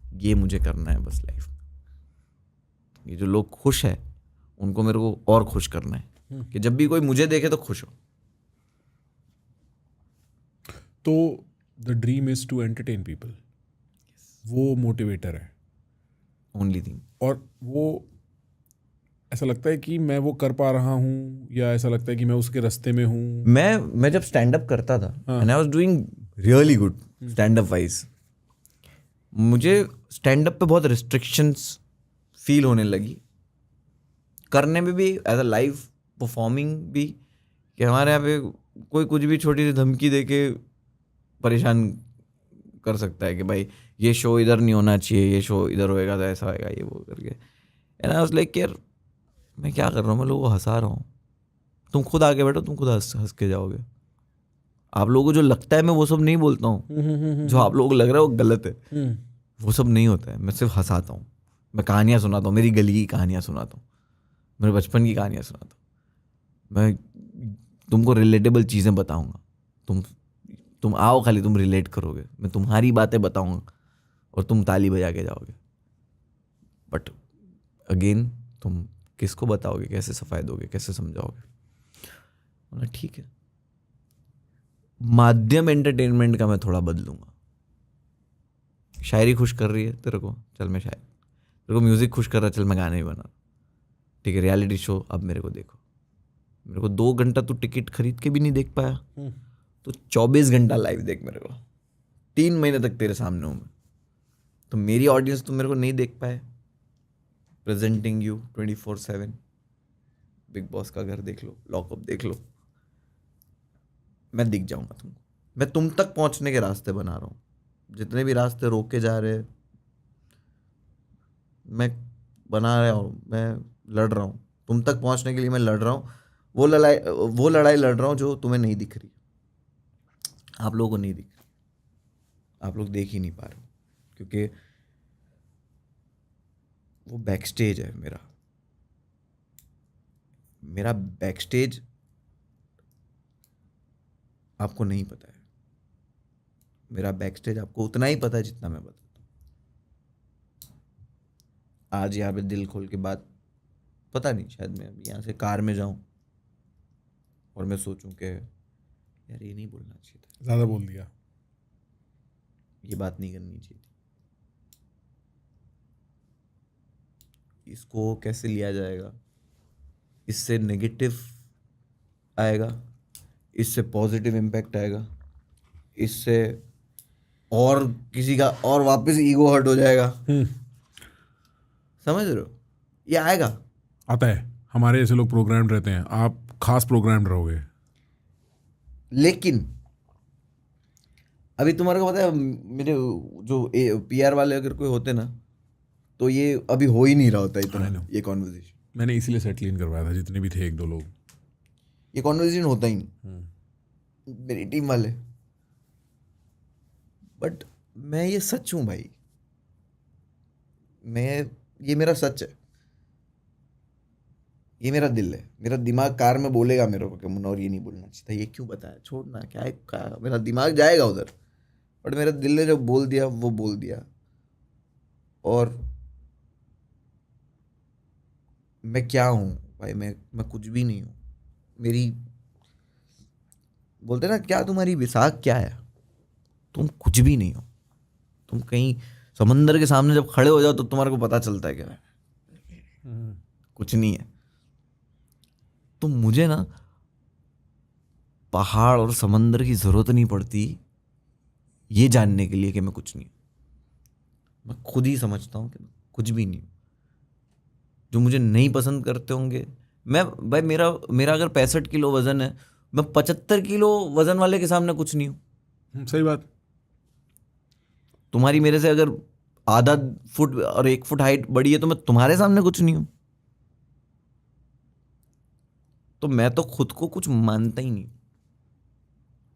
ये मुझे करना है बस लाइफ में। ये जो लोग खुश है उनको मेरे को और खुश करना है कि जब भी कोई मुझे देखे तो खुश हो। तो the dream is to entertain people, वो मोटिवेटर है ओनली थिंग। और वो ऐसा लगता है कि मैं वो कर पा रहा हूँ, या ऐसा लगता है कि मैं उसके रास्ते में हूँ? मैं जब स्टैंड अप करता था and I was doing really good stand up wise, मुझे स्टैंड अप पे बहुत रिस्ट्रिक्शंस फील होने लगी करने में भी, एज अ लाइव परफॉर्मिंग भी, कि हमारे यहाँ पे कोई कुछ भी छोटी सी धमकी दे के परेशान कर सकता है कि भाई ये शो इधर नहीं होना चाहिए, ये शो इधर होएगा तो ऐसा होएगा, ये वो करके। एंड आई वाज लाइक यार मैं क्या कर रहा हूँ, मैं लोगों को हंसा रहा हूँ। तुम खुद आगे बैठो, तुम खुद हंस के जाओगे। आप लोगों को जो लगता है मैं वो सब नहीं बोलता हूँ, जो आप लोगों को लग रहा है वो गलत है, वो सब नहीं होता है। मैं सिर्फ हंसाता हूँ, मैं कहानियाँ सुनाता हूँ, मेरी गली की कहानियाँ सुनाता हूँ, मेरे बचपन की कहानियाँ सुनाता हूँ। मैं तुमको रिलेटेबल चीज़ें बताऊँगा, तुम आओ, खाली तुम रिलेट करोगे, मैं तुम्हारी बातें बताऊँगा और तुम ताली बजा के जाओगे। बट अगेन तुम किसको बताओगे, कैसे सफाई दोगे, कैसे समझाओगे? बोला ठीक है, माध्यम एंटरटेनमेंट का मैं थोड़ा बदलूंगा। शायरी खुश कर रही है तेरे को, चल मैं शायरी, तेरे को म्यूजिक खुश कर रहा है, चल मैं गाने ही बना। ठीक है, रियलिटी शो अब मेरे को देखो। मेरे को 2 घंटा तू टिकट खरीद के भी नहीं देख पाया, तो 24 घंटा लाइव देख मेरे को। 3 महीने तक तेरे सामने हूँ मैं, तो मेरी ऑडियंस तुम मेरे को नहीं देख पाए। प्रेजेंटिंग यू 24/7, बिग बॉस का घर देख लो, लॉकअप देख लो, मैं दिख जाऊंगा तुमको। मैं तुम तक पहुंचने के रास्ते बना रहा हूँ। जितने भी रास्ते रोके जा रहे हैं मैं बना रहा हूँ, मैं लड़ रहा हूँ तुम तक पहुंचने के लिए। मैं लड़ रहा हूँ, वो लड़ाई लड़ रहा हूँ जो तुम्हें नहीं दिख रही, आप लोगों को नहीं दिख रही, आप लोग देख ही नहीं पा रहे हो, क्योंकि वो बैक स्टेज है मेरा बैक स्टेज आपको नहीं पता है। मेरा बैक स्टेज आपको उतना ही पता है जितना मैं बताता हूँ। आज यहाँ पे दिल खोल के बात, पता नहीं, शायद मैं यहाँ से कार में जाऊं और मैं सोचूं कि यार ये नहीं बोलना चाहिए था, ज़्यादा बोल दिया, ये बात नहीं करनी चाहिए थी, इसको कैसे लिया जाएगा, इससे नेगेटिव आएगा, इससे पॉजिटिव इम्पैक्ट आएगा, इससे और किसी का और वापस ईगो हर्ट हो जाएगा। समझ रहे हो? ये आएगा, आता है। हमारे ऐसे लोग प्रोग्राम्ड रहते हैं, आप खास प्रोग्राम्ड रहोगे। लेकिन अभी तुम्हारे को पता है, मेरे जो PR वाले अगर कोई होते ना, तो ये अभी हो ही नहीं रहा होता इतना, ये कॉन्वर्जेशन। मैंने इसीलिए सेटल इन करवाया था, जितने भी थे 1-2 लोग, ये कॉन्वर्जेशन होता ही नहीं, मेरी टीम वाले। बट मैं ये सच हूँ भाई, ये मेरा सच है, ये मेरा दिल है। मेरा दिमाग कार में बोलेगा मेरे को कि मुनौर ये नहीं बोलना चाहिए था, ये क्यों बताया, छोड़ना क्या है, मेरा दिमाग जाएगा उधर, बट मेरा दिल ने जो बोल दिया वो बोल दिया। और मैं क्या हूँ भाई, मैं कुछ भी नहीं हूँ। मेरी बोलते ना, क्या तुम्हारी विसाख क्या है, तुम कुछ भी नहीं हो। तुम कहीं समंदर के सामने जब खड़े हो जाओ तो तुम्हारे को पता चलता है क्या कुछ नहीं है। तो मुझे ना पहाड़ और समंदर की जरूरत नहीं पड़ती ये जानने के लिए कि मैं कुछ नहीं हूं। मैं खुद ही समझता हूं कि मैं कुछ भी नहीं हूं। जो मुझे नहीं पसंद करते होंगे, मैं भाई मेरा मेरा अगर 65 किलो वजन है, मैं 75 किलो वजन वाले के सामने कुछ नहीं हूं। सही बात। तुम्हारी मेरे से अगर आधा फुट और 1 फुट हाइट बड़ी है तो मैं तुम्हारे सामने कुछ नहीं हूं। तो मैं तो खुद को कुछ मानता ही नहीं।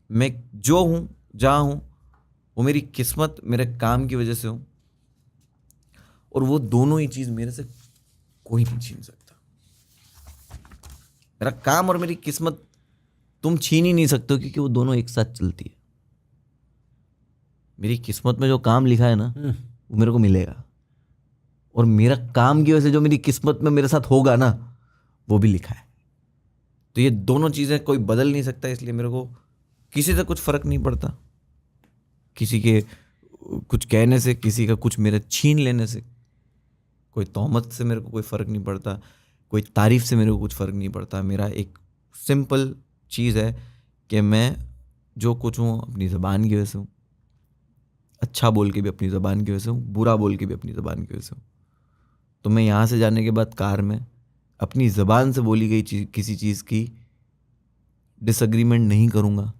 मैं जो हूं, जहां हूं, वो मेरी किस्मत, मेरे काम की वजह से हूं। और वो दोनों ही चीज मेरे से कोई नहीं छीन सकता। मेरा काम और मेरी किस्मत तुम छीन ही नहीं सकते हो, क्योंकि वो दोनों एक साथ चलती है। मेरी किस्मत में जो काम लिखा है ना, वो मेरे को मिलेगा, और मेरा काम की वजह से जो मेरी किस्मत में मेरे साथ होगा ना, वो भी लिखा है। तो ये दोनों चीजें कोई बदल नहीं सकता, इसलिए मेरे को किसी से कुछ फर्क नहीं पड़ता। किसी के कुछ कहने से, किसी का कुछ मेरे छीन लेने से, कोई तोहमत से मेरे को कोई फर्क नहीं पड़ता, कोई तारीफ से मेरे को कुछ फर्क नहीं पड़ता। मेरा एक सिंपल चीज़ है कि मैं जो कुछ हूँ अपनी ज़बान की वजह से हूँ। अच्छा बोल के भी अपनी ज़बान की वजह से हूँ, बुरा बोल के भी अपनी ज़बान की वजह से हूँ। तो मैं यहाँ से जाने के बाद कार में अपनी ज़बान से बोली गई किसी चीज़ की डिसएग्रीमेंट नहीं करूँगा,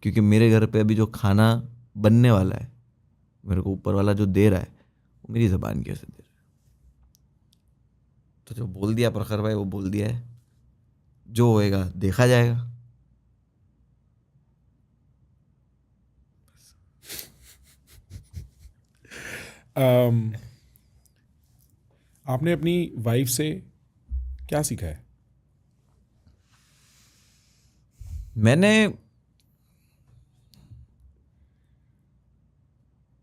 क्योंकि मेरे घर पे अभी जो खाना बनने वाला है, मेरे को ऊपर वाला जो दे रहा है, वो मेरी ज़बान की वजह से दे रहा है। तो जो बोल दिया प्रखर भाई, वो बोल दिया है, जो होएगा देखा जाएगा। आपने अपनी वाइफ से क्या सीखा है? मैंने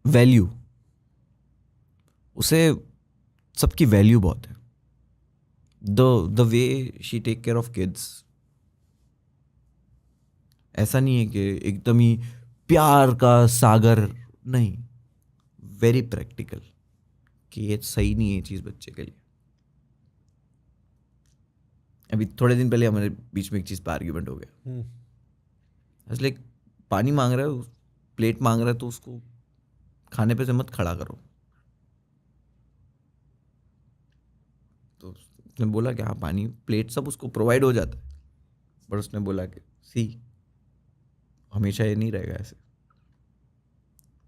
वैल्यू, उसे सबकी वैल्यू बहुत है। The way she take care of kids, ऐसा नहीं है कि एकदम ही प्यार का सागर, नहीं, वेरी प्रैक्टिकल, कि ये सही नहीं है ये चीज़ बच्चे के लिए। अभी थोड़े दिन पहले हमारे बीच में एक चीज़ पर आर्ग्यूमेंट हो गया। इसलिए पानी मांग रहा है, प्लेट मांग रहा है, तो उसको खाने पे से मत खड़ा करो। तो उसने बोला कि हाँ पानी, प्लेट सब उसको प्रोवाइड हो जाता है, पर उसने बोला कि सी, हमेशा ये नहीं रहेगा ऐसे।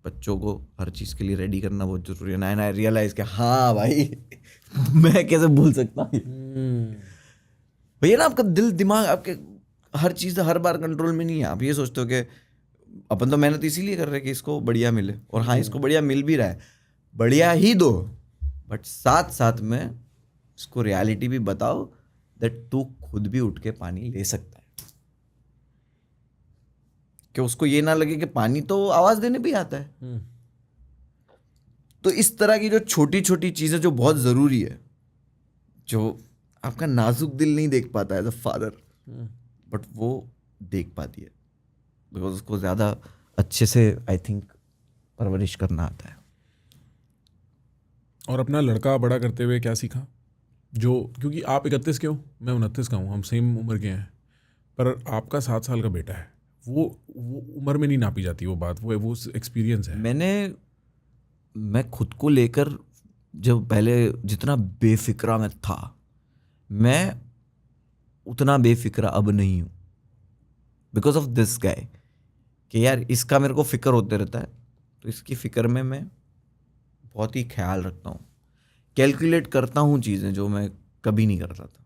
बच्चों को हर चीज़ के लिए रेडी करना बहुत जरूरी है। ना आई रियलाइज कि हाँ भाई मैं कैसे भूल सकता हूँ। भैया ना, आपका दिल दिमाग, आपके हर चीज़ हर बार कंट्रोल में नहीं है। आप ये सोचते हो कि अपन तो मेहनत इसीलिए कर रहे हैं कि इसको बढ़िया मिले, और हाँ इसको बढ़िया मिल भी रहा है, बढ़िया ही दो, बट साथ साथ में इसको रियलिटी भी बताओ दैट तू खुद भी उठ के पानी ले सकता है। कि उसको ये ना लगे कि पानी तो आवाज देने भी आता है। तो इस तरह की जो छोटी छोटी चीजें जो बहुत जरूरी है, जो आपका नाजुक दिल नहीं देख पाता एज अ फादर, बट वो देख पाती है, बिकॉज उसको ज्यादा अच्छे से आई थिंक परवरिश करना आता है। और अपना लड़का बड़ा करते हुए क्या सीखा? जो, क्योंकि आप 31 के हो, मैं 29 का हूँ, हम सेम उम्र के हैं, पर आपका 7 साल का बेटा है। वो उम्र में नहीं नापी जाती वो बात, वो एक्सपीरियंस है। मैं खुद को लेकर जब पहले जितना बेफिक्रा मैं था, मैं उतना बेफिक्रा अब नहीं हूँ, बिकॉज ऑफ दिस गाय। कि यार इसका मेरे को फिक्र होते रहता है, तो इसकी फिक्र में मैं बहुत ही ख्याल रखता हूँ, कैलकुलेट करता हूँ चीज़ें जो मैं कभी नहीं करता था।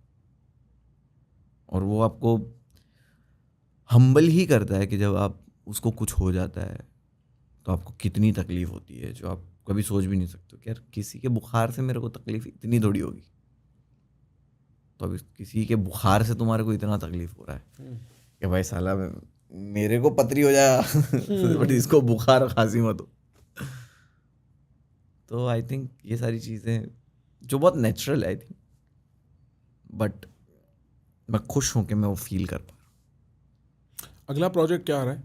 और वो आपको हम्बल ही करता है कि जब आप उसको कुछ हो जाता है तो आपको कितनी तकलीफ होती है जो आप कभी सोच भी नहीं सकते कि यार किसी के बुखार से मेरे को तकलीफ इतनी थोड़ी होगी, तो अभी किसी के बुखार से तुम्हारे को इतना तकलीफ हो रहा है कि भाई साला मेरे को पथरी हो जाए बट इसको बुखार और खांसी मत हो। तो आई थिंक ये सारी चीज़ें जो बहुत नेचुरल है आई थिंक, बट मैं खुश हूँ कि मैं वो फील कर पा अगला प्रोजेक्ट क्या आ रहा है?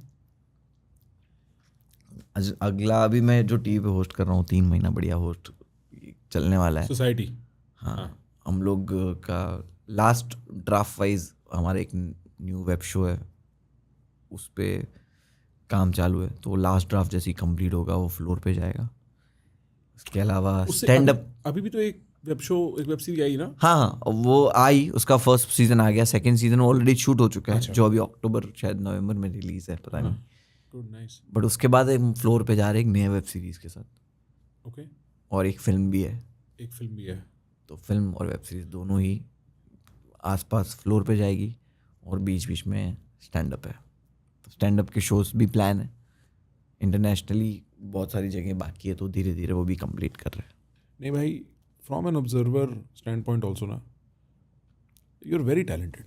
अगला अभी मैं जो टीवी पे होस्ट कर रहा हूँ 3 महीना बढ़िया होस्ट चलने वाला है। सोसाइटी। हाँ, हम लोग का लास्ट ड्राफ्ट वाइज हमारा एक न्यू वेब शो है, उस पे काम चालू है, तो लास्ट ड्राफ्ट जैसे ही कंप्लीट होगा वो फ्लोर पे जाएगा। उसके अलावा स्टैंड अप अभी भी तो एक वेब शो, एक वेब सीरीज आई ना? हाँ वो आई, उसका फर्स्ट सीजन आ गया, सेकंड सीजन ऑलरेडी शूट हो चुका है, जो अभी अक्टूबर शायद नवंबर में रिलीज है, पता नहीं। Good, nice. बट उसके बाद एक फ्लोर पे जा रहे हैं एक नए वेब सीरीज के साथ। ओके। और एक फिल्म भी है। एक फिल्म भी है। तो फिल्म और वेब सीरीज दोनों ही आसपास फ्लोर पे जाएगी, और बीच बीच में स्टैंड अप है। तो स्टैंड अप के शोज भी प्लान है, इंटरनेशनली बहुत सारी जगह बाकी है, तो धीरे धीरे वो भी कंप्लीट कर रहे हैं। नहीं भाई, from an observer standpoint also ना, you are very talented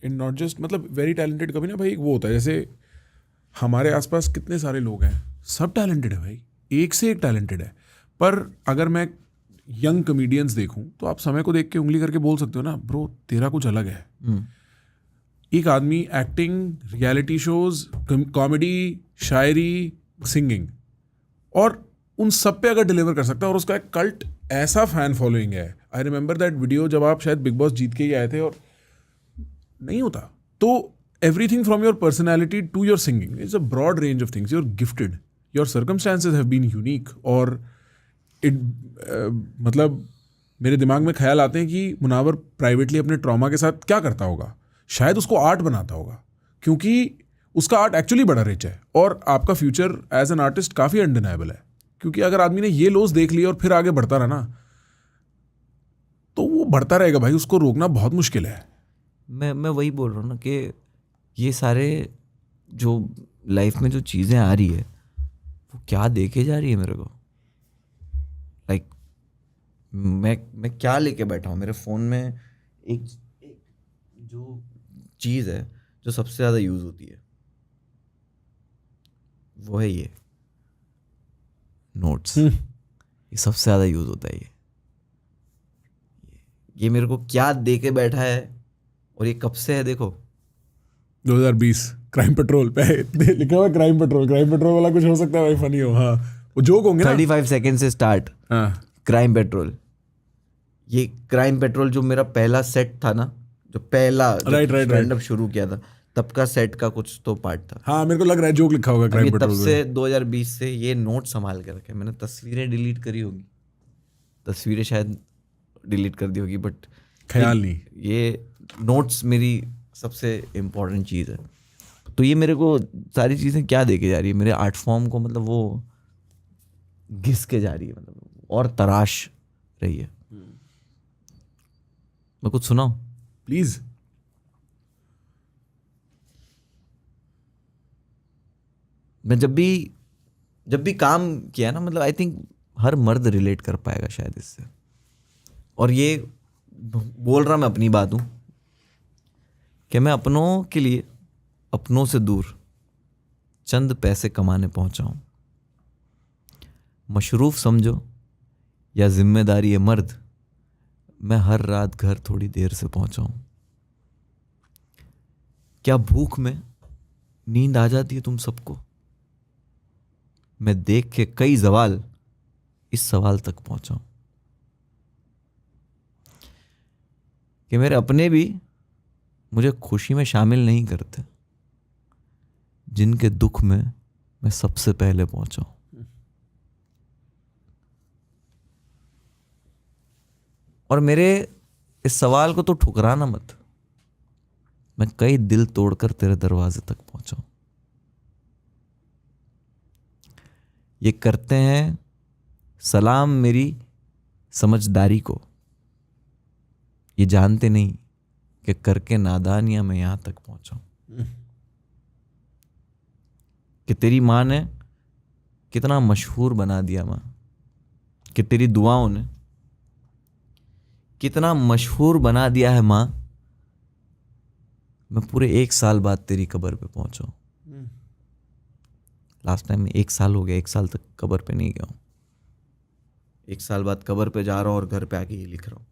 in not just, मतलब वेरी टैलेंटेड। कभी ना भाई एक वो होता है, जैसे हमारे आसपास कितने सारे लोग हैं, सब टैलेंटेड है भाई, एक से एक टैलेंटेड है। पर अगर मैं यंग कॉमेडियंस देखूं तो आप समय को देख के उंगली करके बोल सकते हो ना, ब्रो तेरा कुछ अलग है। एक आदमी एक्टिंग, रियलिटी शोज, कॉमेडी, शायरी, सिंगिंग, और उन सब पे अगर डिलीवर कर सकता है, और उसका एक कल्ट ऐसा फैन फॉलोइंग है। आई रिमेंबर दैट वीडियो जब आप शायद बिग बॉस जीत के ही आए थे, और नहीं होता तो everything from your personality to your singing, it's a broad range of things. You're gifted, your circumstances have been unique, और it मतलब मेरे दिमाग में ख्याल आते हैं कि मुनावर प्राइवेटली अपने ट्रॉमा के साथ क्या करता होगा। शायद उसको आर्ट बनाता होगा, क्योंकि उसका आर्ट एक्चुअली बड़ा रिच है, और आपका फ्यूचर एज एन आर्टिस्ट काफ़ी अनडिनाइबल है। क्योंकि अगर आदमी ने ये लॉस देख लिया और फिर आगे बढ़ता रहा ना, तो वो बढ़ता रहेगा भाई, उसको रोकना बहुत मुश्किल है। मैं वही बोल रहा हूँ ना कि ये सारे जो लाइफ में जो चीज़ें आ रही है वो क्या देके जा रही है मेरे को। लाइक मैं क्या लेके बैठा हूँ मेरे फ़ोन में, एक जो चीज़ है जो सबसे ज़्यादा यूज़ होती है वो है ये नोट्स। ये सबसे ज़्यादा यूज़ होता है। ये मेरे को क्या देके बैठा है, और ये कब से है देखो 2020 क्राइम पेट्रोल पे लिखा हुआ क्राइम पेट्रोल वाला कुछ हो सकता है भाई, फनी हो। हाँ, वो जोक होंगे ना। 35 सेकेंड से स्टार्ट। हाँ, क्राइम पेट्रोल। ये क्राइम पेट्रोल जो मेरा पहला सेट था ना, जो पहला स्टैंड अप शुरू किया था, तब का सेट का कुछ तो पार्ट था। हाँ, मेरे को लग रहा है जोक लिखा होगा क्राइम पेट्रोल तब से 2020 से ये नोट संभाल के रखे। मैंने तस्वीरें डिलीट करी होगी, तस्वीरें शायद डिलीट कर दी होगी, बट ख्याल नहीं। ये नोट्स मेरी सबसे इम्पोर्टेंट चीज़ है। तो ये मेरे को सारी चीज़ें क्या देके जा रही है, मेरे आर्ट फॉर्म को मतलब वो घिस के जा रही है, मतलब और तराश रही है। मैं कुछ सुनाऊं प्लीज? मैं जब भी काम किया ना, मतलब आई थिंक हर मर्द रिलेट कर पाएगा शायद इससे। और ये बोल रहा मैं अपनी बात हूँ कि मैं अपनों के लिए अपनों से दूर चंद पैसे कमाने पहुंचा हूं। मशरूफ समझो या जिम्मेदारी है मर्द, मैं हर रात घर थोड़ी देर से पहुंचा हूं। क्या भूख में नींद आ जाती है तुम सबको? मैं देख के कई सवाल इस सवाल तक पहुंचा हूं कि मेरे अपने भी मुझे खुशी में शामिल नहीं करते, जिनके दुख में मैं सबसे पहले पहुंचा हूं। और मेरे इस सवाल को तो ठुकराना मत, मैं कई दिल तोड़कर तेरे दरवाजे तक पहुंचा हूं। ये करते हैं सलाम मेरी समझदारी को, ये जानते नहीं कि करके नादानियां मैं यहां तक पहुंचा हूं। कि तेरी माँ ने कितना मशहूर बना दिया माँ, कि तेरी दुआओं ने कितना मशहूर बना दिया है माँ, मैं पूरे 1 साल बाद तेरी कब्र पे पहुंचा हूँ। लास्ट टाइम 1 साल हो गया, 1 साल तक कब्र पे नहीं गया हूँ। 1 साल बाद कब्र पे जा रहा हूँ और घर पे आके ये लिख रहा हूँ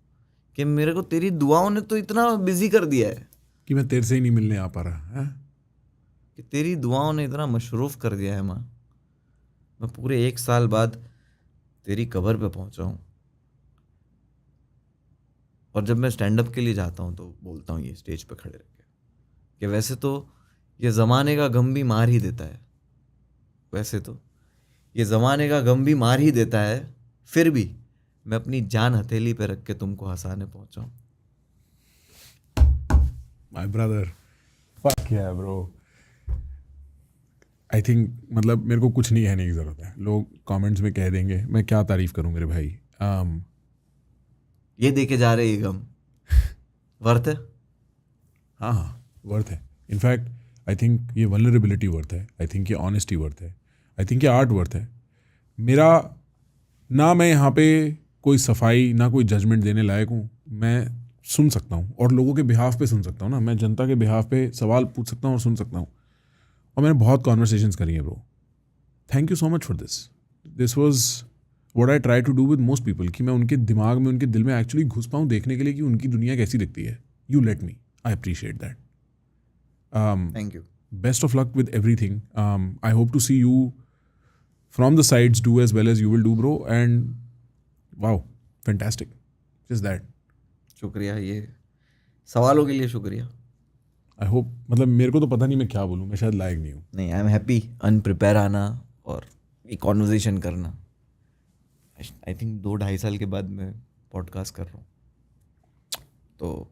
कि मेरे को तेरी दुआओं ने तो इतना बिजी कर दिया है कि मैं तेरे से ही नहीं मिलने आ पा रहा है। कि तेरी दुआओं ने इतना मशरूफ कर दिया है माँ, मैं पूरे 1 साल बाद तेरी कब्र पे पहुंचा हूँ। और जब मैं स्टैंड अप के लिए जाता हूँ तो बोलता हूँ ये स्टेज पे खड़े रह के कि वैसे तो ये ज़माने का गम भी मार ही देता है, वैसे तो ये ज़माने का गम भी मार ही देता है, फिर भी मैं अपनी जान हथेली पे रख के तुमको हंसाने पहुंचा हूँ। माय ब्रदर, फक या ब्रो। आई थिंक मतलब मेरे को कुछ नहीं कहने की ज़रूरत है, लोग कमेंट्स में कह देंगे, मैं क्या तारीफ़ करूं मेरे भाई। ये देखे जा रहे ये गम वर्थ है। हाँ हाँ, वर्थ है। इनफैक्ट आई थिंक ये वल्नरेबिलिटी वर्थ है, आई थिंक ये ऑनेस्टी वर्थ है, आई थिंक ये आर्ट वर्थ है। मेरा ना मैं यहाँ पे कोई सफाई ना कोई जजमेंट देने लायक हूँ, मैं सुन सकता हूँ और लोगों के बिहाफ पे सुन सकता हूँ ना, मैं जनता के बिहाफ पे सवाल पूछ सकता हूँ और सुन सकता हूँ। और मैंने बहुत कॉन्वर्सेशंस करी हैं bro. Thank you so much for this was what I try to do with most people, कि मैं उनके दिमाग में उनके दिल में एक्चुअली घुस पाऊँ देखने के लिए कि उनकी दुनिया कैसी दिखती है। You let me, I appreciate that. Thank you. Best of luck with everything. I hope to see you from the sides do as well as you will do, bro. And wow, fantastic. Just that. शुक्रिया, ये सवालों के लिए शुक्रिया। I hope, मतलब मेरे को तो पता नहीं मैं क्या बोलूँ, मैं शायद लायक नहीं हूँ। नहीं, आई एम हैप्पी अनप्रिपेयर आना और एक कॉन्वर्जेशन करना। आई थिंक 2-2.5 साल के बाद मैं पॉडकास्ट कर रहा हूँ, तो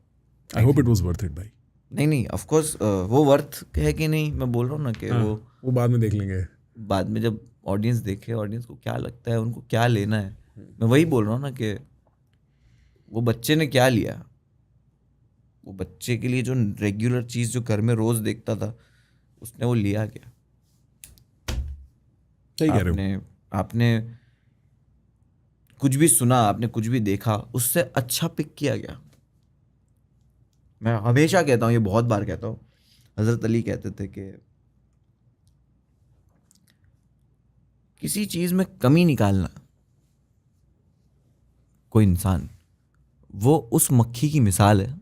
I hope it was worth it, भाई। नहीं ऑफ कोर्स वो वर्थ है कि नहीं, मैं बोल रहा हूँ ना कि वो बाद में देख लेंगे। बाद में जब ऑडियंस देखे, ऑडियंस को क्या लगता है, उनको क्या लेना है, मैं वही बोल रहा हूँ ना कि वो बच्चे ने क्या लिया, वो बच्चे के लिए जो रेगुलर चीज़ जो घर में रोज़ देखता था उसने वो लिया क्या। सही कह रहे हो। आपने कुछ भी सुना, आपने कुछ भी देखा, उससे अच्छा पिक किया गया। मैं हमेशा कहता हूँ, ये बहुत बार कहता हूँ, हज़रत अली कहते थे कि किसी चीज़ में कमी निकालना, कोई इंसान, वो उस मक्खी की मिसाल है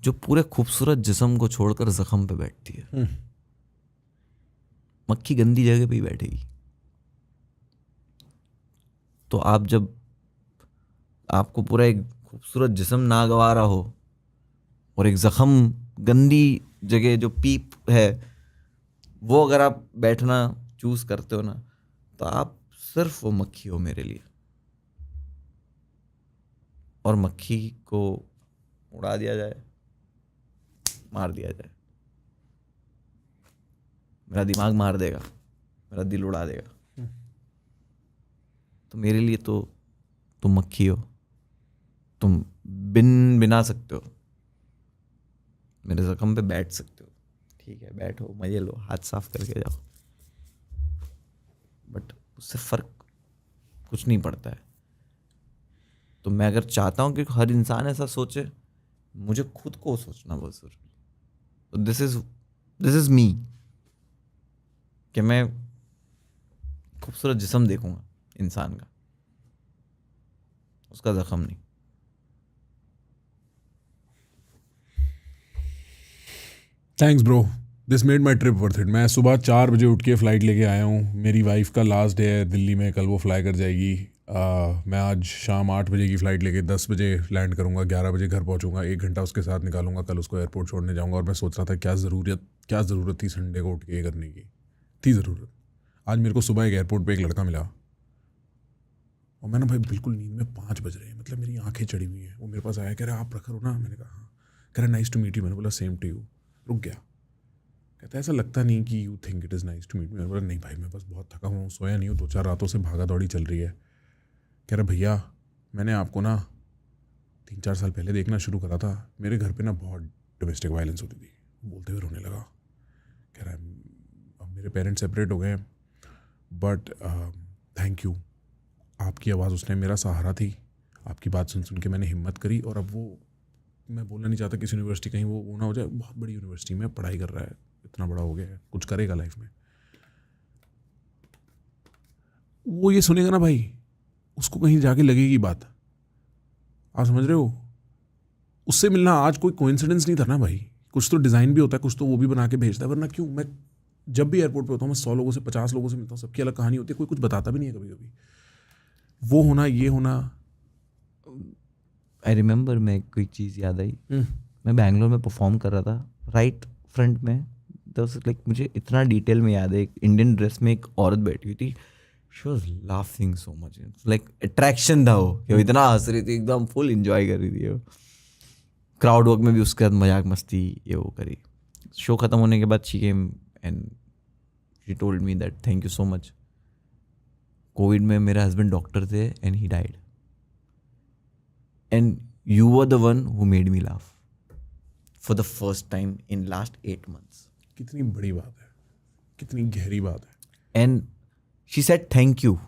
जो पूरे खूबसूरत जिस्म को छोड़कर जख्म पे बैठती है। मक्खी गंदी जगह पे ही बैठेगी। तो आप जब आपको पूरा एक खूबसूरत जिस्म नागवारा हो और एक जख्म गंदी जगह जो पीप है वो अगर आप बैठना चूज करते हो ना, तो आप सिर्फ वो मक्खी हो मेरे लिए। और मक्खी को उड़ा दिया जाए, मार दिया जाए, मेरा दिमाग मार देगा, मेरा दिल उड़ा देगा। तो मेरे लिए तो तुम मक्खी हो, तुम बिना सकते हो, मेरे जख्म पे बैठ सकते हो। ठीक है, बैठो, मजे लो, हाथ साफ करके जाओ, बट उससे फ़र्क कुछ नहीं पड़ता है। तो मैं अगर चाहता हूँ कि हर इंसान ऐसा सोचे, मुझे खुद को सोचना बहुत ज़रूरी है। तो दिस इज़ मी, कि मैं खूबसूरत जिस्म देखूंगा इंसान का, उसका जख्म नहीं। Thanks bro, this made my trip worth it. मैं सुबह 4 बजे उठ के फ़्लाइट लेके आया हूँ। मेरी वाइफ का लास्ट डे है दिल्ली में, कल वो फ्लाई कर जाएगी। मैं आज शाम 8 बजे की फ़्लाइट लेके 10 बजे लैंड करूँगा, 11 बजे घर पहुँचूँगा, 1 घंटा उसके साथ निकालूंगा, कल उसको एयरपोर्ट छोड़ने जाऊँगा। और मैं सोच रहा था क्या ज़रूरत थी संडे को उठ के ये करने की, थी ज़रूरत। आज मेरे को सुबह एक एयरपोर्ट पे एक लड़का मिला और मैंने भाई बिल्कुल नींद में 5 बज रहे हैं, मतलब मेरी आंखें चढ़ी हुई हैं। वो मेरे पास आया, कह रहा आप प्रखर हो ना? मैंने कहा हाँ। कह रहा नाइस टू मीट यू। मैंने बोला सेम टू यू। रुक गया, कहता ऐसा लगता नहीं कि you think it is nice to meet me. मैंने बोला नहीं भाई, मैं बस बहुत थका हुआ हूँ, सोया नहीं हूँ, 2-4 रातों से भागा दौड़ी चल रही है। कह रहा भैया मैंने आपको ना 3-4 साल पहले देखना शुरू करा था, मेरे घर पे ना बहुत डोमेस्टिक वायलेंस होती थी। बोलते हुए रोने लगा। कह रहा है अब मेरे पेरेंट्स सेपरेट हो गए हैं, बट थैंक यू, आपकी आवाज़ उस टाइम मेरा सहारा थी, आपकी बात सुन सुन के मैंने हिम्मत करी, और अब वो, मैं बोलना नहीं चाहता किसी यूनिवर्सिटी कहीं वो ना हो जाए, बहुत बड़ी यूनिवर्सिटी में पढ़ाई कर रहा है, इतना बड़ा हो गया है, कुछ करेगा लाइफ में, वो ये सुनेगा ना भाई, उसको कहीं जाके लगेगी बात, आप समझ रहे हो? उससे मिलना आज कोई कोइंसिडेंस नहीं था ना भाई, कुछ तो डिज़ाइन भी होता है, कुछ तो वो भी बना के भेजता है, वरना क्यों? मैं जब भी एयरपोर्ट पे होता हूँ, मैं 100 लोगों से 50 लोगों से मिलता हूँ, सबकी अलग कहानी होती है, कोई कुछ बताता भी नहीं है कभी कभी, वो होना ये होना। आई रिमेंबर, मैं कोई चीज़ याद आई, मैं बैंगलोर में परफॉर्म कर रहा था, राइट फ्रंट में लाइक मुझे इतना डिटेल में याद है, एक इंडियन ड्रेस में एक औरत बैठी हुई थी, she was laughing so much, like attraction था वो, कि वो इतना हंस रही थी, एकदम फुल इंजॉय कर रही थी वो। क्राउड वर्क में भी उसके साथ मजाक मस्ती ये वो करी। शो ख़त्म होने के बाद she came and she told me that thank you so much, Covid में मेरे हस्बैंड डॉक्टर थे and he died, and you were the one who made me laugh for the first time in last 8 months। कितनी बड़ी बात है, कितनी गहरी बात है। And she said thank you.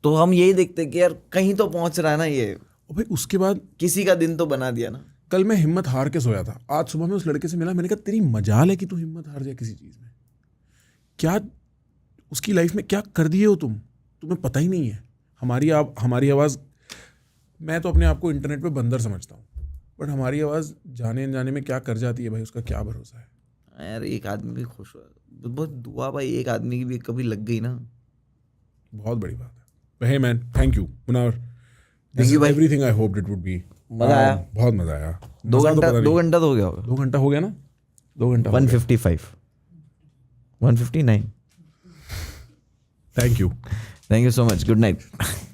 तो हम यही देखते हैं कि यार कहीं तो पहुंच रहा है ना ये, और भाई उसके बाद किसी का दिन तो बना दिया ना। कल मैं हिम्मत हार के सोया था, आज सुबह में उस लड़के से मिला, मैंने कहा तेरी मजाल है कि तू हिम्मत हार जाए किसी चीज़ में, क्या उसकी लाइफ में क्या कर दिए हो तुम, तुम्हें पता ही नहीं है। हमारी आवाज़, मैं तो अपने आप को इंटरनेट पे बंदर समझता हूँ, बट हमारी आवाज़ जाने अनजाने में क्या कर जाती है भाई, उसका क्या भरोसा है। यार एक आदमी भी खुश हुआ, बहुत दुआ भाई, एक आदमी की भी कभी लग गई ना, बहुत बड़ी बात है। Hey man, thank you Munawar, Thank you, भाई। Everything I hoped it would be. मजा आया, बहुत मजा आया। 2 घंटा तो हो गया होगा, 2 घंटा हो गया ना, 2 घंटा 155 159। Thank you thank you so much, good night.